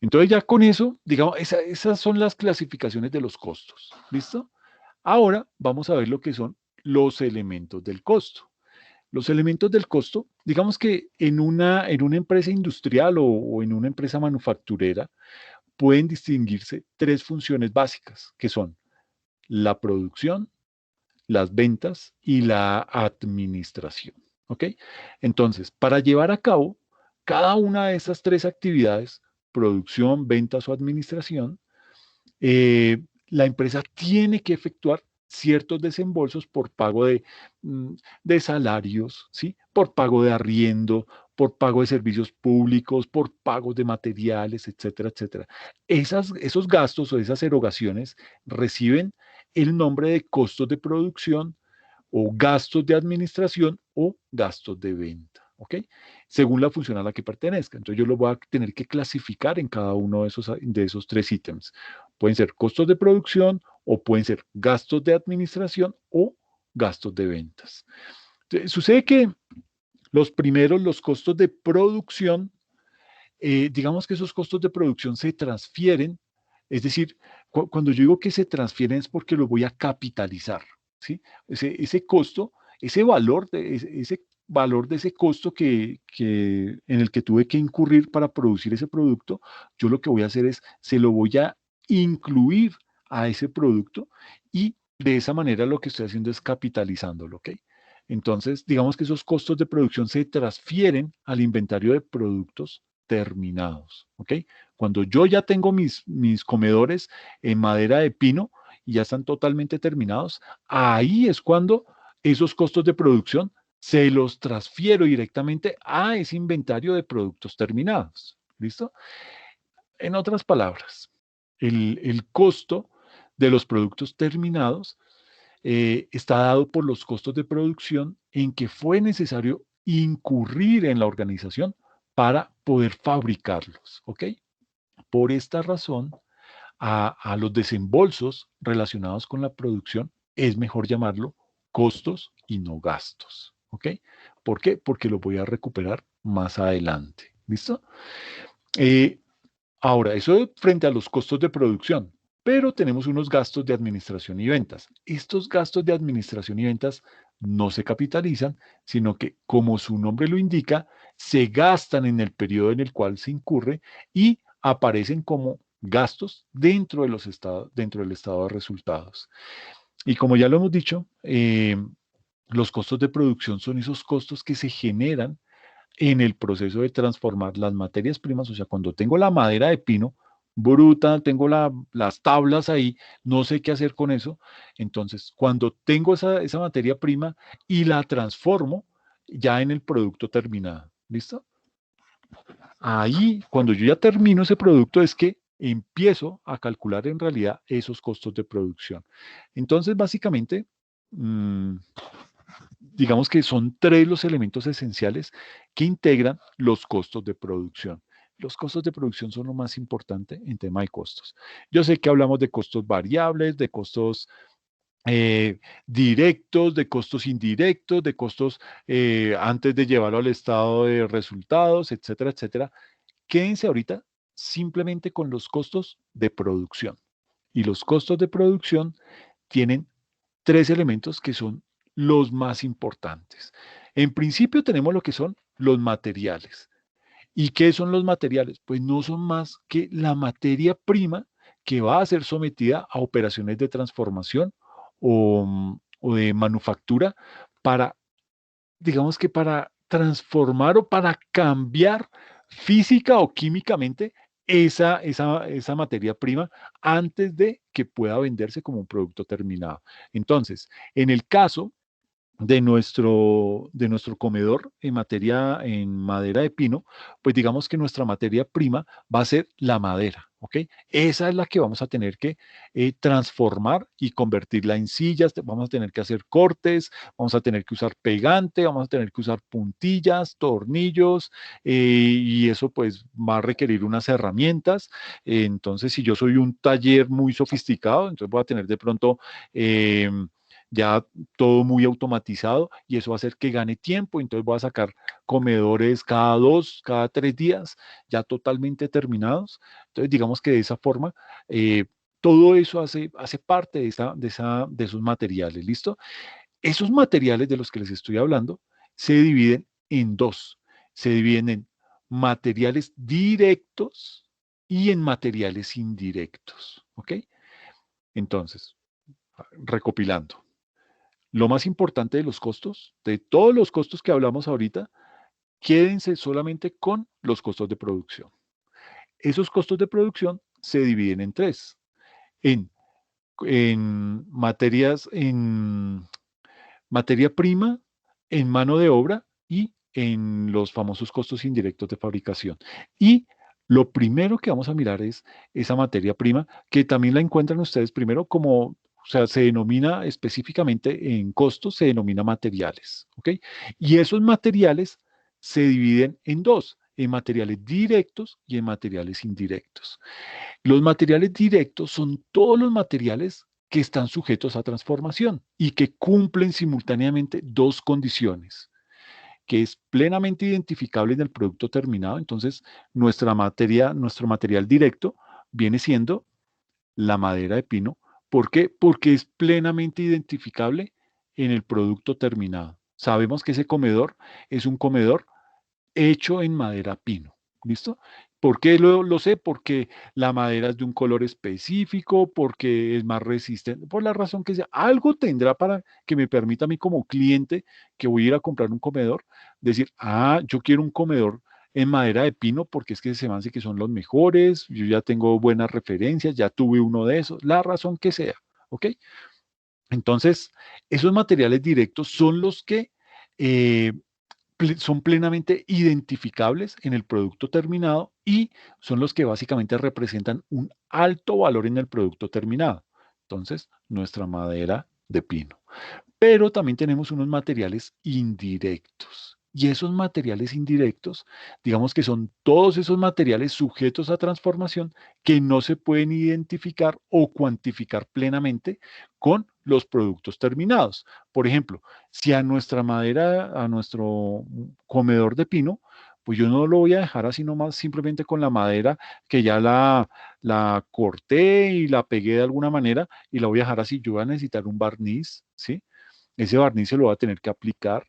Entonces ya con eso, digamos, esas son las clasificaciones de los costos. ¿Listo? Ahora vamos a ver lo que son los elementos del costo. Los elementos del costo, digamos que en una empresa industrial o en una empresa manufacturera pueden distinguirse tres funciones básicas, que son la producción, las ventas y la administración. ¿Ok? Entonces, para llevar a cabo cada una de esas tres actividades, producción, ventas o administración, la empresa tiene que efectuar ciertos desembolsos por pago de salarios, ¿sí? Por pago de arriendo, por pago de servicios públicos, por pago de materiales, etcétera, etcétera. Esos gastos o esas erogaciones reciben el nombre de costos de producción o gastos de administración o gastos de venta, ¿ok? Según la función a la que pertenezca. Entonces yo lo voy a tener que clasificar en cada uno de esos tres ítems. Pueden ser costos de producción o pueden ser gastos de administración o gastos de ventas. Entonces, sucede que los primeros, los costos de producción, digamos que esos costos de producción se transfieren, es decir, cuando yo digo que se transfieren es porque lo voy a capitalizar, ¿sí? Ese costo, ese valor de ese costo en el que tuve que incurrir para producir ese producto, yo lo que voy a hacer es, se lo voy a incluir a ese producto y de esa manera lo que estoy haciendo es capitalizándolo, ¿ok? Entonces, digamos que esos costos de producción se transfieren al inventario de productos terminados, ¿ok? Cuando yo ya tengo mis comedores en madera de pino y ya están totalmente terminados, ahí es cuando esos costos de producción se los transfiero directamente a ese inventario de productos terminados. ¿Listo? En otras palabras, el costo de los productos terminados está dado por los costos de producción en que fue necesario incurrir en la organización para poder fabricarlos, ¿ok? Por esta razón, a los desembolsos relacionados con la producción es mejor llamarlo costos y no gastos, ¿ok? ¿Por qué? Porque lo voy a recuperar más adelante, ¿listo? Eh, Ahora, eso frente a los costos de producción, pero tenemos unos gastos de administración y ventas. Estos gastos de administración y ventas no se capitalizan, sino que, como su nombre lo indica, se gastan en el periodo en el cual se incurre y aparecen como gastos dentro del estado de resultados. Y como ya lo hemos dicho, los costos de producción son esos costos que se generan en el proceso de transformar las materias primas, o sea, cuando tengo la madera de pino bruta, tengo las tablas ahí, no sé qué hacer con eso, entonces cuando tengo esa materia prima y la transformo ya en el producto terminado, ¿listo? Ahí, cuando yo ya termino ese producto, es que empiezo a calcular en realidad esos costos de producción. Entonces, básicamente, digamos que son tres los elementos esenciales que integran los costos de producción. Los costos de producción son lo más importante en tema de costos. Yo sé que hablamos de costos variables, de costos directos, de costos indirectos, de costos antes de llevarlo al estado de resultados, etcétera, etcétera. Quédense ahorita simplemente con los costos de producción. Y los costos de producción tienen tres elementos que son los más importantes. En principio tenemos lo que son los materiales. ¿Y qué son los materiales? Pues no son más que la materia prima que va a ser sometida a operaciones de transformación o de manufactura para, digamos que para transformar o para cambiar física o químicamente esa materia prima antes de que pueda venderse como un producto terminado. Entonces, en el caso de nuestro comedor en madera de pino, pues digamos que nuestra materia prima va a ser la madera, ¿ok? Esa es la que vamos a tener que transformar y convertirla en sillas, vamos a tener que hacer cortes, vamos a tener que usar pegante, vamos a tener que usar puntillas, tornillos, y eso pues va a requerir unas herramientas. Entonces, si yo soy un taller muy sofisticado, entonces voy a tener de pronto... ya todo muy automatizado y eso va a hacer que gane tiempo. Entonces voy a sacar comedores cada 2, cada 3 días, ya totalmente terminados. Entonces digamos que de esa forma, todo eso hace parte de esos materiales, ¿listo? Esos materiales de los que les estoy hablando se dividen en dos. Se dividen en materiales directos y en materiales indirectos, ¿ok? Entonces, recopilando. Lo más importante de los costos, de todos los costos que hablamos ahorita, quédense solamente con los costos de producción. Esos costos de producción se dividen en tres, en, en materia prima, en mano de obra y en los famosos costos indirectos de fabricación. Y lo primero que vamos a mirar es esa materia prima, que también la encuentran ustedes primero como, o sea, se denomina específicamente en costos, se denomina materiales, ¿ok? Y esos materiales se dividen en dos, en materiales directos y en materiales indirectos. Los materiales directos son todos los materiales que están sujetos a transformación y que cumplen simultáneamente dos condiciones, que es plenamente identificable en el producto terminado. Entonces, nuestro material directo viene siendo la madera de pino. ¿Por qué? Porque es plenamente identificable en el producto terminado. Sabemos que ese comedor es un comedor hecho en madera pino. ¿Listo? ¿Por qué lo sé? Porque la madera es de un color específico, porque es más resistente, por la razón que sea. Algo tendrá para que me permita a mí como cliente que voy a ir a comprar un comedor, decir, yo quiero un comedor en madera de pino porque es que se me hace que son los mejores, yo ya tengo buenas referencias, ya tuve uno de esos, la razón que sea. ¿Ok? Entonces, esos materiales directos son los que eh, son plenamente identificables en el producto terminado y son los que básicamente representan un alto valor en el producto terminado. Entonces, nuestra madera de pino. Pero también tenemos unos materiales indirectos. Y esos materiales indirectos, digamos que son todos esos materiales sujetos a transformación que no se pueden identificar o cuantificar plenamente con los productos terminados. Por ejemplo, si a nuestra madera, a nuestro comedor de pino, pues yo no lo voy a dejar así nomás simplemente con la madera que ya la corté y la pegué de alguna manera y la voy a dejar así. Yo voy a necesitar un barniz, ¿sí? Ese barniz se lo voy a tener que aplicar,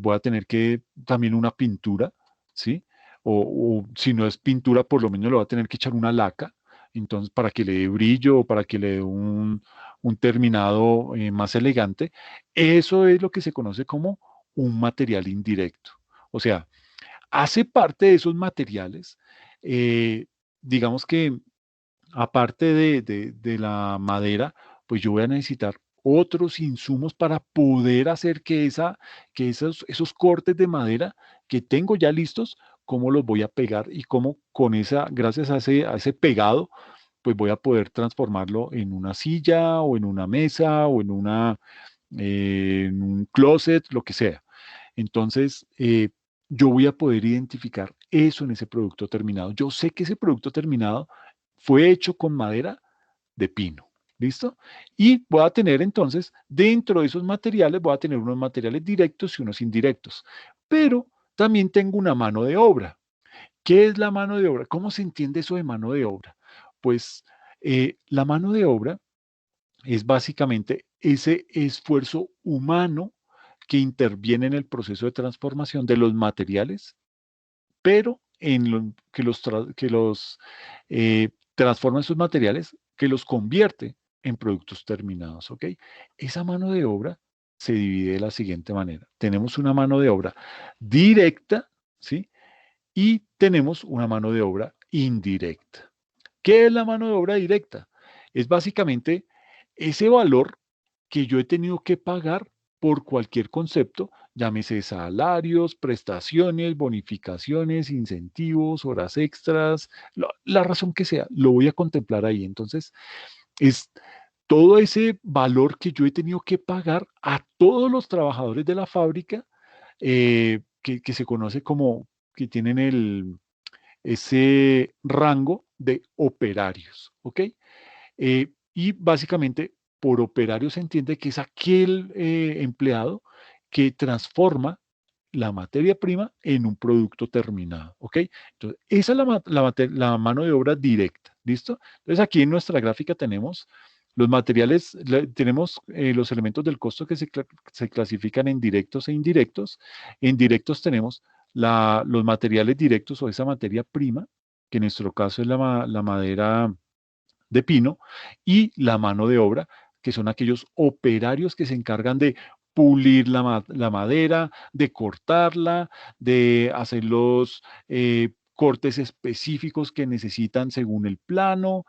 voy a tener que también una pintura, ¿sí? O si no es pintura, por lo menos le voy a tener que echar una laca, entonces para que le dé brillo, para que le dé un terminado más elegante. Eso es lo que se conoce como un material indirecto. O sea, hace parte de esos materiales, digamos que aparte de la madera, pues yo voy a necesitar otros insumos para poder hacer que esos cortes de madera que tengo ya listos, cómo los voy a pegar y cómo gracias a ese pegado, pues voy a poder transformarlo en una silla o en una mesa o en un closet, lo que sea. Entonces, yo voy a poder identificar eso en ese producto terminado. Yo sé que ese producto terminado fue hecho con madera de pino. ¿Listo? Y voy a tener entonces, dentro de esos materiales, voy a tener unos materiales directos y unos indirectos. Pero también tengo una mano de obra. ¿Qué es la mano de obra? ¿Cómo se entiende eso de mano de obra? Pues la mano de obra es básicamente ese esfuerzo humano que interviene en el proceso de transformación de los materiales, pero que los transforma esos materiales, que los convierte en productos terminados, ¿ok? Esa mano de obra se divide de la siguiente manera. Tenemos una mano de obra directa, ¿sí? Y tenemos una mano de obra indirecta. ¿Qué es la mano de obra directa? Es básicamente ese valor que yo he tenido que pagar por cualquier concepto, llámese salarios, prestaciones, bonificaciones, incentivos, horas extras, la razón que sea, lo voy a contemplar ahí. Entonces, es todo ese valor que yo he tenido que pagar a todos los trabajadores de la fábrica, que se conoce como, que tienen ese rango de operarios, ¿ok? Y básicamente por operario se entiende que es aquel empleado que transforma la materia prima en un producto terminado, ¿ok? Entonces, esa es la mano de obra directa, ¿listo? Entonces, aquí en nuestra gráfica tenemos los materiales, tenemos los elementos del costo que se clasifican en directos e indirectos. En directos tenemos los materiales directos o esa materia prima, que en nuestro caso es la madera de pino, y la mano de obra, que son aquellos operarios que se encargan de pulir la madera, de cortarla, de hacer los cortes específicos que necesitan según el plano.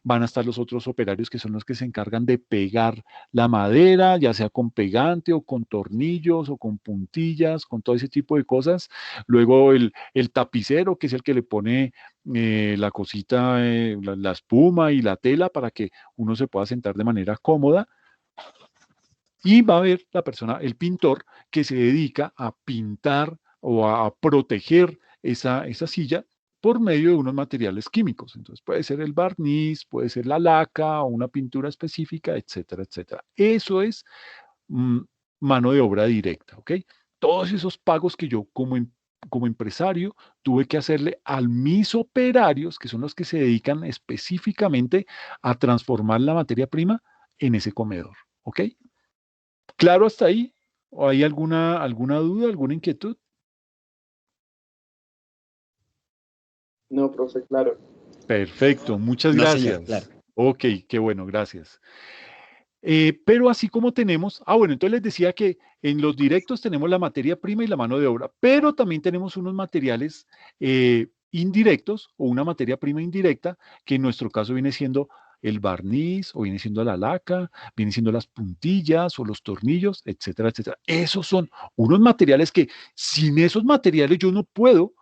Van a estar los otros operarios que son los que se encargan de pegar la madera, ya sea con pegante o con tornillos o con puntillas, con todo ese tipo de cosas. Luego el tapicero, que es el que le pone la cosita, la espuma y la tela para que uno se pueda sentar de manera cómoda. Y va a haber la persona, el pintor, que se dedica a pintar o a proteger esa silla por medio de unos materiales químicos. Entonces puede ser el barniz, puede ser la laca o una pintura específica, etcétera, etcétera. Eso es mm, mano de obra directa, ¿ok? Todos esos pagos que yo como empresario tuve que hacerle a mis operarios, que son los que se dedican específicamente a transformar la materia prima en ese comedor, ¿ok? ¿Claro hasta ahí? ¿O hay alguna duda, alguna inquietud? No, profe, claro. Perfecto, muchas No, señor, claro. gracias. Ok, qué bueno, gracias. Pero así como tenemos, bueno, entonces les decía que en los directos tenemos la materia prima y la mano de obra, pero también tenemos unos materiales indirectos o una materia prima indirecta, que en nuestro caso viene siendo el barniz o viene siendo la laca, viene siendo las puntillas o los tornillos, etcétera, etcétera. Esos son unos materiales que sin esos materiales yo no puedo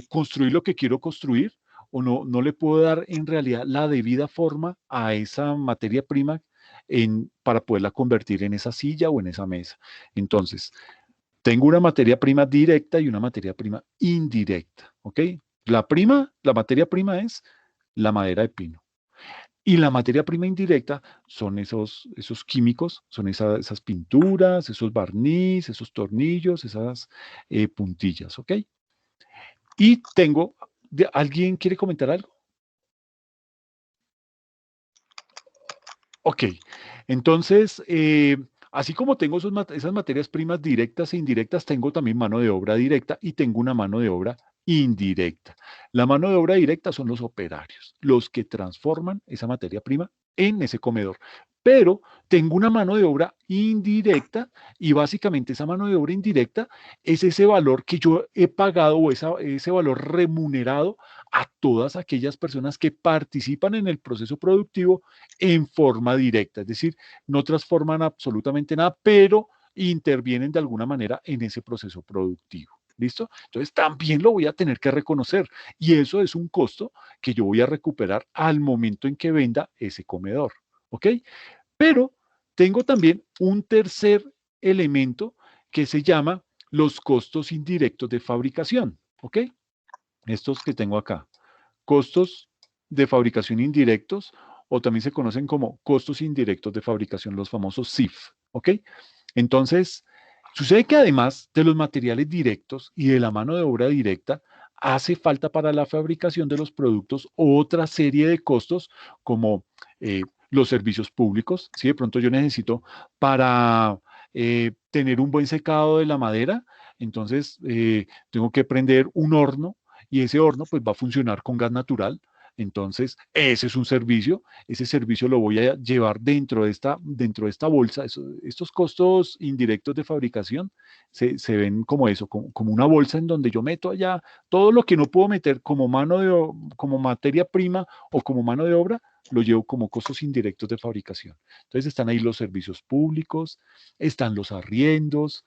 construir lo que quiero construir o no le puedo dar en realidad la debida forma a esa materia prima para poderla convertir en esa silla o en esa mesa. Entonces, tengo una materia prima directa y una materia prima indirecta, ¿ok? La materia prima es la madera de pino. Y la materia prima indirecta son esos químicos, son esas pinturas, esos barniz, esos tornillos, esas puntillas, ¿ok? Y ¿alguien quiere comentar algo? Ok, entonces, así como tengo esas materias primas directas e indirectas, tengo también mano de obra directa y tengo una mano de obra indirecta. La mano de obra directa son los operarios, los que transforman esa materia prima en ese comedor. Pero tengo una mano de obra indirecta y básicamente esa mano de obra indirecta es ese valor que yo he pagado o ese valor remunerado a todas aquellas personas que participan en el proceso productivo en forma directa, es decir, no transforman absolutamente nada, pero intervienen de alguna manera en ese proceso productivo. ¿Listo? Entonces también lo voy a tener que reconocer y eso es un costo que yo voy a recuperar al momento en que venda ese comedor. ¿Ok? Pero tengo también un tercer elemento que se llama los costos indirectos de fabricación. ¿Ok? Estos que tengo acá. Costos de fabricación indirectos o también se conocen como costos indirectos de fabricación, los famosos CIF, ¿ok? Entonces, sucede que además de los materiales directos y de la mano de obra directa, hace falta para la fabricación de los productos otra serie de costos como los servicios públicos. Si de pronto yo necesito para tener un buen secado de la madera, entonces tengo que prender un horno y ese horno pues va a funcionar con gas natural. Entonces, ese es un servicio, ese servicio lo voy a llevar dentro de esta bolsa. Estos costos indirectos de fabricación se ven como eso, como una bolsa en donde yo meto allá todo lo que no puedo meter como como materia prima o como mano de obra, lo llevo como costos indirectos de fabricación. Entonces están ahí los servicios públicos, están los arriendos,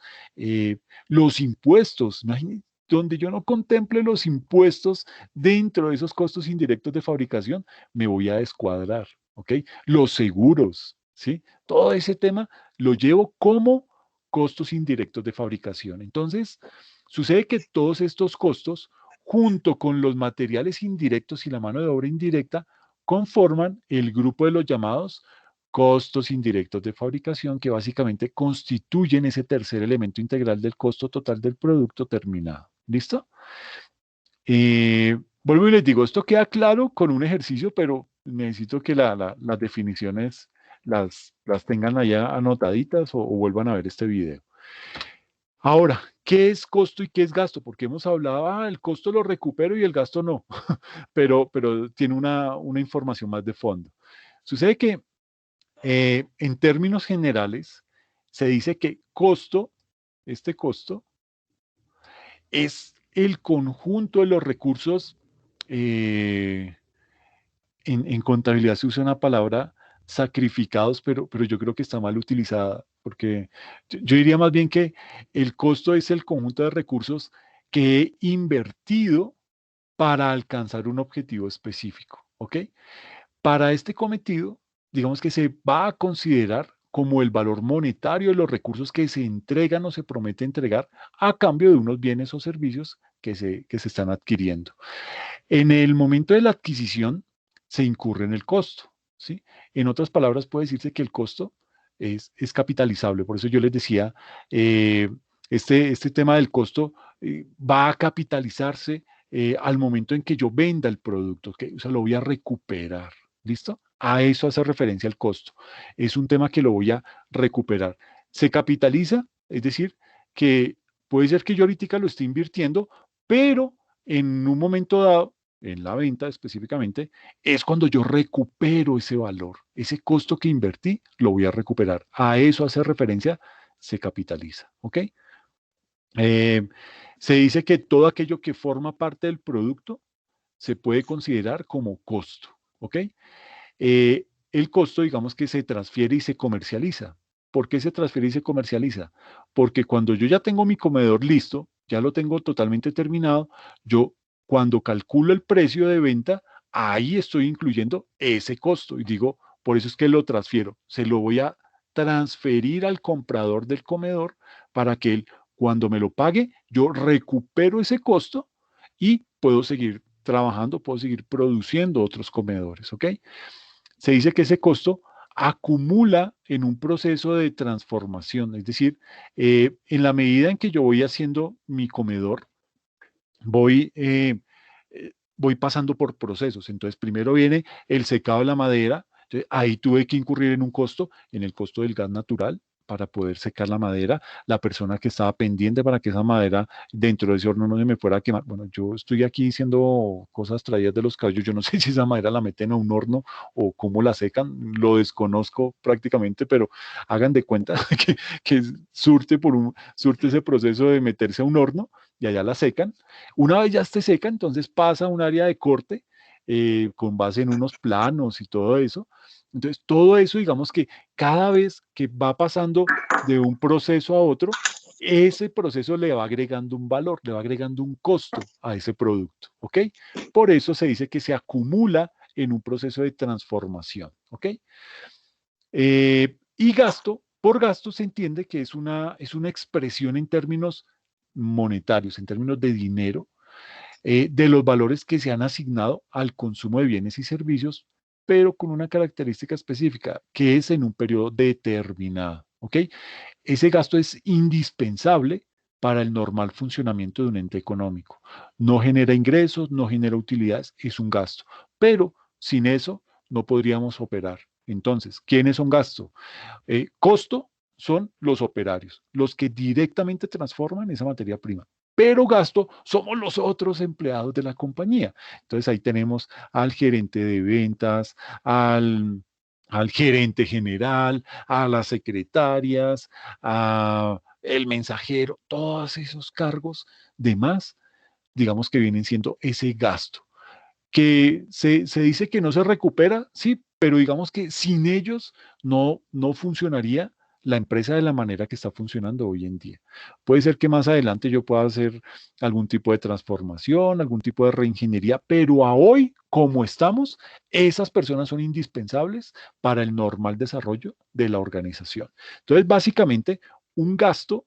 los impuestos. Imagínense, donde yo no contemple los impuestos dentro de esos costos indirectos de fabricación, me voy a descuadrar, ¿ok? Los seguros, ¿sí? Todo ese tema lo llevo como costos indirectos de fabricación. Entonces, sucede que todos estos costos, junto con los materiales indirectos y la mano de obra indirecta, conforman el grupo de los llamados costos indirectos de fabricación, que básicamente constituyen ese tercer elemento integral del costo total del producto terminado. ¿Listo? Vuelvo y les digo, esto queda claro con un ejercicio, pero necesito que las definiciones las tengan allá anotaditas o vuelvan a ver este video. Ahora, ¿qué es costo y qué es gasto? Porque hemos hablado, el costo lo recupero y el gasto no, pero tiene una información más de fondo. Sucede que en términos generales se dice que costo, este costo, es el conjunto de los recursos, en contabilidad se usa una palabra sacrificados, pero yo creo que está mal utilizada, porque yo diría más bien que el costo es el conjunto de recursos que he invertido para alcanzar un objetivo específico, ¿ok? Para este cometido, digamos que se va a considerar como el valor monetario de los recursos que se entregan o se promete entregar a cambio de unos bienes o servicios que se están adquiriendo. En el momento de la adquisición se incurre en el costo, ¿sí? En otras palabras, puede decirse que el costo es capitalizable. Por eso yo les decía, este tema del costo va a capitalizarse al momento en que yo venda el producto, ¿ok? O sea, lo voy a recuperar. ¿Listo? A eso hace referencia el costo. Es un tema que lo voy a recuperar. Se capitaliza, es decir, que puede ser que yo ahorita lo esté invirtiendo, pero en un momento dado, en la venta específicamente, es cuando yo recupero ese valor. Ese costo que invertí, lo voy a recuperar. A eso hace referencia, se capitaliza. ¿Ok? Se dice que todo aquello que forma parte del producto se puede considerar como costo. ¿Ok? El costo, digamos que se transfiere y se comercializa. ¿Por qué se transfiere y se comercializa? Porque cuando yo ya tengo mi comedor listo, ya lo tengo totalmente terminado, yo cuando calculo el precio de venta, ahí estoy incluyendo ese costo y digo, por eso es que lo transfiero, se lo voy a transferir al comprador del comedor para que él, cuando me lo pague, yo recupero ese costo y puedo seguir trabajando, puedo seguir produciendo otros comedores, ¿ok? Se dice que ese costo acumula en un proceso de transformación, es decir, en la medida en que yo voy haciendo mi comedor, voy pasando por procesos. Entonces, primero viene el secado de la madera, entonces, ahí tuve que incurrir en un costo, en el costo del gas natural para poder secar la madera, la persona que estaba pendiente para que esa madera dentro de ese horno no se me fuera a quemar. Bueno, yo estoy aquí diciendo cosas traídas de los caballos, yo no sé si esa madera la meten a un horno o cómo la secan, lo desconozco prácticamente, pero hagan de cuenta que surte ese proceso de meterse a un horno y allá la secan. Una vez ya esté seca, entonces pasa a un área de corte con base en unos planos y todo eso. Entonces, todo eso, digamos que cada vez que va pasando de un proceso a otro, ese proceso le va agregando un valor, le va agregando un costo a ese producto, ¿ok? Por eso se dice que se acumula en un proceso de transformación, ¿ok? Y gasto, por gasto se entiende que es una expresión en términos monetarios, en términos de dinero, de los valores que se han asignado al consumo de bienes y servicios, pero con una característica específica, que es en un periodo determinado. ¿Ok? Ese gasto es indispensable para el normal funcionamiento de un ente económico. No genera ingresos, no genera utilidades, es un gasto. Pero sin eso no podríamos operar. Entonces, ¿quiénes son gasto? Costo son los operarios, los que directamente transforman esa materia prima. Pero gasto somos los otros empleados de la compañía. Entonces ahí tenemos al gerente de ventas, al gerente general, a las secretarias, a el mensajero, todos esos cargos de más, digamos que vienen siendo ese gasto que se dice que no se recupera, sí, pero digamos que sin ellos no funcionaría la empresa de la manera que está funcionando hoy en día. Puede ser que más adelante yo pueda hacer algún tipo de transformación, algún tipo de reingeniería, pero a hoy, como estamos, esas personas son indispensables para el normal desarrollo de la organización. Entonces, básicamente, un gasto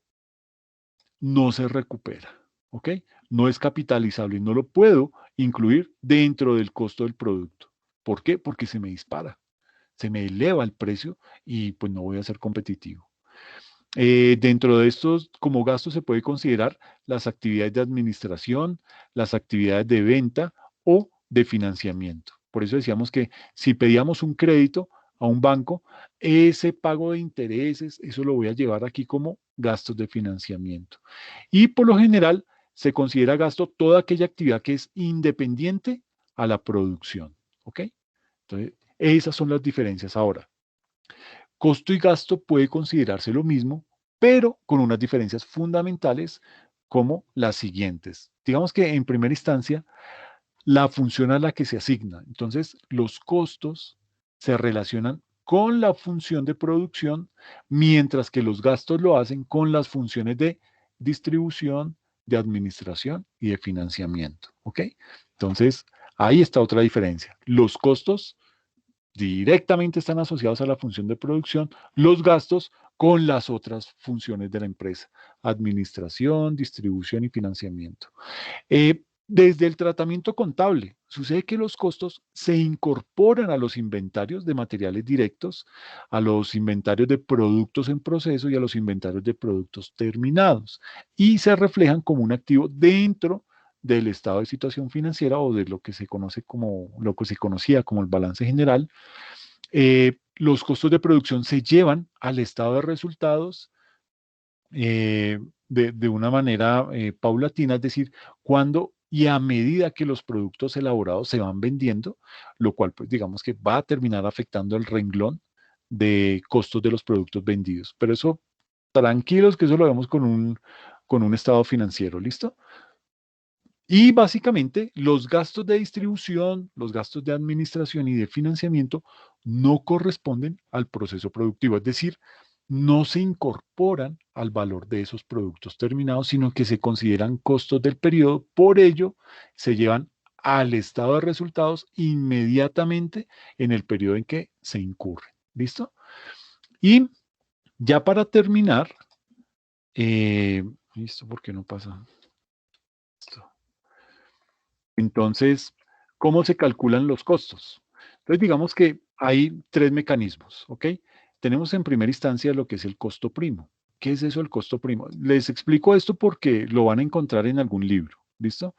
no se recupera, ¿ok? No es capitalizable y no lo puedo incluir dentro del costo del producto. ¿Por qué? Porque se me dispara, se me eleva el precio y pues no voy a ser competitivo. Dentro de estos, como gastos, se puede considerar las actividades de administración, las actividades de venta o de financiamiento. Por eso decíamos que si pedíamos un crédito a un banco, ese pago de intereses, eso lo voy a llevar aquí como gastos de financiamiento. Y por lo general se considera gasto toda aquella actividad que es independiente a la producción. ¿Ok? Entonces, esas son las diferencias. Ahora, costo y gasto puede considerarse lo mismo, pero con unas diferencias fundamentales como las siguientes. Digamos que en primera instancia, la función a la que se asigna. Entonces, los costos se relacionan con la función de producción, mientras que los gastos lo hacen con las funciones de distribución, de administración y de financiamiento. ¿Ok? Entonces, ahí está otra diferencia. Los costos directamente están asociados a la función de producción, los gastos con las otras funciones de la empresa, administración, distribución y financiamiento. Desde el tratamiento contable, sucede que los costos se incorporan a los inventarios de materiales directos, a los inventarios de productos en proceso y a los inventarios de productos terminados, y se reflejan como un activo dentro del estado de situación financiera o de lo que se conoce como, lo que se conocía como el balance general. Los costos de producción se llevan al estado de resultados de una manera paulatina, es decir, cuando y a medida que los productos elaborados se van vendiendo, lo cual pues digamos que va a terminar afectando el renglón de costos de los productos vendidos. Pero eso, tranquilos que eso lo vemos con un estado financiero, ¿listo? Y básicamente los gastos de distribución, los gastos de administración y de financiamiento no corresponden al proceso productivo, es decir, no se incorporan al valor de esos productos terminados, sino que se consideran costos del periodo, por ello se llevan al estado de resultados inmediatamente en el periodo en que se incurren. ¿Listo? Y ya para terminar, ¿listo? ¿Por qué no pasa esto? Entonces, ¿cómo se calculan los costos? Entonces, digamos que hay tres mecanismos, ¿ok? Tenemos en primera instancia lo que es el costo primo. ¿Qué es eso el costo primo? Les explico esto porque lo van a encontrar en algún libro, ¿listo?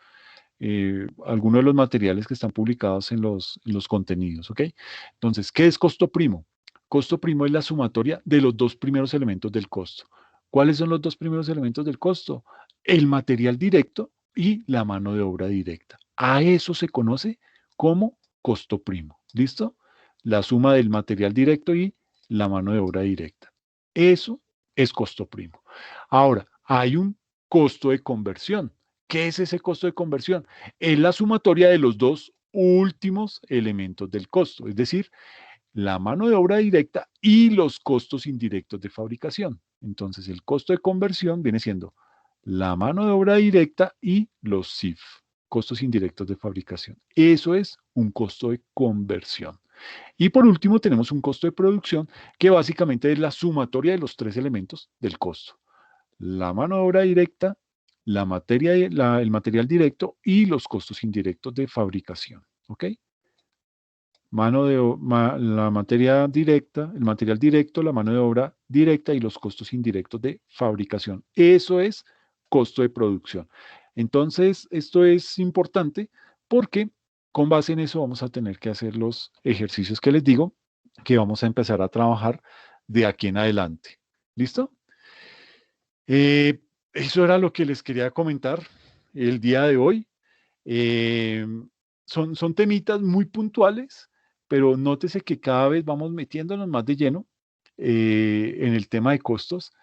Algunos de los materiales que están publicados en los contenidos, ¿ok? Entonces, ¿qué es costo primo? Costo primo es la sumatoria de los dos primeros elementos del costo. ¿Cuáles son los dos primeros elementos del costo? El material directo y la mano de obra directa. A eso se conoce como costo primo. ¿Listo? La suma del material directo y la mano de obra directa. Eso es costo primo. Ahora, hay un costo de conversión. ¿Qué es ese costo de conversión? Es la sumatoria de los dos últimos elementos del costo, es decir, la mano de obra directa y los costos indirectos de fabricación. Entonces, el costo de conversión viene siendo la mano de obra directa y los CIF, costos indirectos de fabricación. Eso es un costo de conversión. Y por último, tenemos un costo de producción que básicamente es la sumatoria de los tres elementos del costo. La mano de obra directa, el material directo y los costos indirectos de fabricación. ¿Ok? La materia directa, el material directo, la mano de obra directa y los costos indirectos de fabricación. Eso es costo de producción. Entonces, esto es importante porque con base en eso vamos a tener que hacer los ejercicios que les digo que vamos a empezar a trabajar de aquí en adelante. ¿Listo? Eso era lo que les quería comentar el día de hoy. Eh, son temitas muy puntuales, pero nótese que cada vez vamos metiéndonos más de lleno en el tema de costos.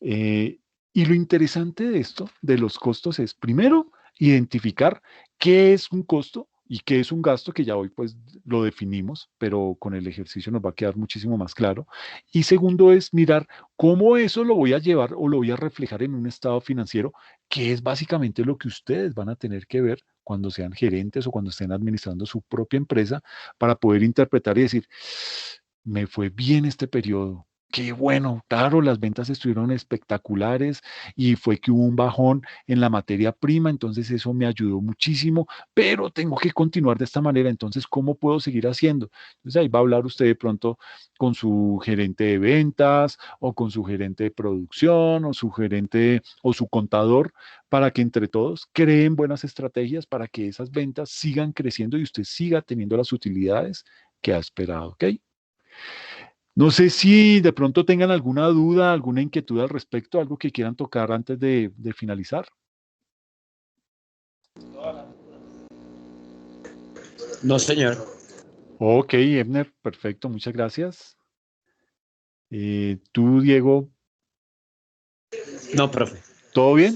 eh, y lo interesante de esto, de los costos, es primero identificar qué es un costo y qué es un gasto, que ya hoy pues lo definimos, pero con el ejercicio nos va a quedar muchísimo más claro. Y segundo es mirar cómo eso lo voy a llevar o lo voy a reflejar en un estado financiero, que es básicamente lo que ustedes van a tener que ver cuando sean gerentes o cuando estén administrando su propia empresa, para poder interpretar y decir, me fue bien este periodo. Qué bueno, claro, las ventas estuvieron espectaculares y fue que hubo un bajón en la materia prima, entonces eso me ayudó muchísimo, pero tengo que continuar de esta manera, entonces, ¿cómo puedo seguir haciendo? Entonces ahí va a hablar usted de pronto con su gerente de ventas o con su gerente de producción o su gerente o su contador, para que entre todos creen buenas estrategias para que esas ventas sigan creciendo y usted siga teniendo las utilidades que ha esperado, ¿ok? No sé si de pronto tengan alguna duda, alguna inquietud al respecto, algo que quieran tocar antes de finalizar. No, señor. Ok, Ebner, perfecto, muchas gracias. Tú, Diego, No, profe. ¿todo bien?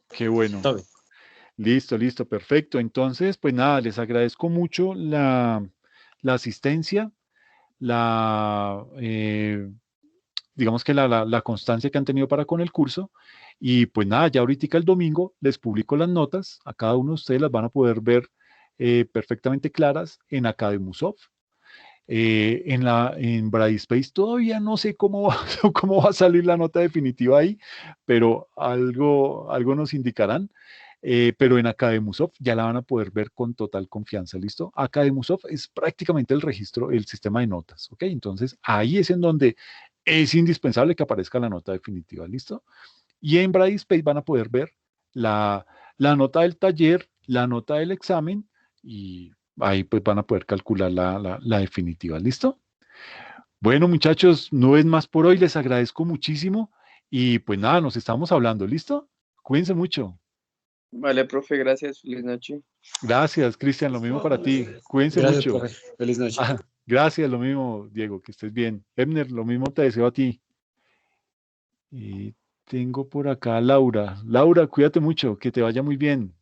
Qué bueno. Todo bien. Listo, listo, perfecto. Entonces, pues nada, les agradezco mucho la asistencia, digamos que la constancia que han tenido para con el curso. Y pues nada, ya ahorita el domingo les publico las notas. A cada uno de ustedes las van a poder ver perfectamente claras en Academusoft. En Brightspace todavía no sé cómo va, cómo va a salir la nota definitiva ahí, pero algo nos indicarán. Pero en Academusoft ya la van a poder ver con total confianza, ¿listo? Academusoft es prácticamente el registro, el sistema de notas, ¿ok? Entonces ahí es en donde es indispensable que aparezca la nota definitiva, ¿listo? Y en Brightspace van a poder ver la nota del taller, la nota del examen, y ahí pues van a poder calcular la definitiva. ¿Listo? Bueno, muchachos, no es más por hoy. Les agradezco muchísimo y pues nada, nos estamos hablando. ¿Listo? Cuídense mucho. Vale, profe, gracias. Feliz noche. Gracias, Cristian. Lo mismo para ti. Cuídense Gracias, mucho. profe. Feliz noche. Ah, gracias, lo mismo, Diego. Que estés bien. Ebner, lo mismo te deseo a ti. Y tengo por acá a Laura. Laura, cuídate mucho. Que te vaya muy bien.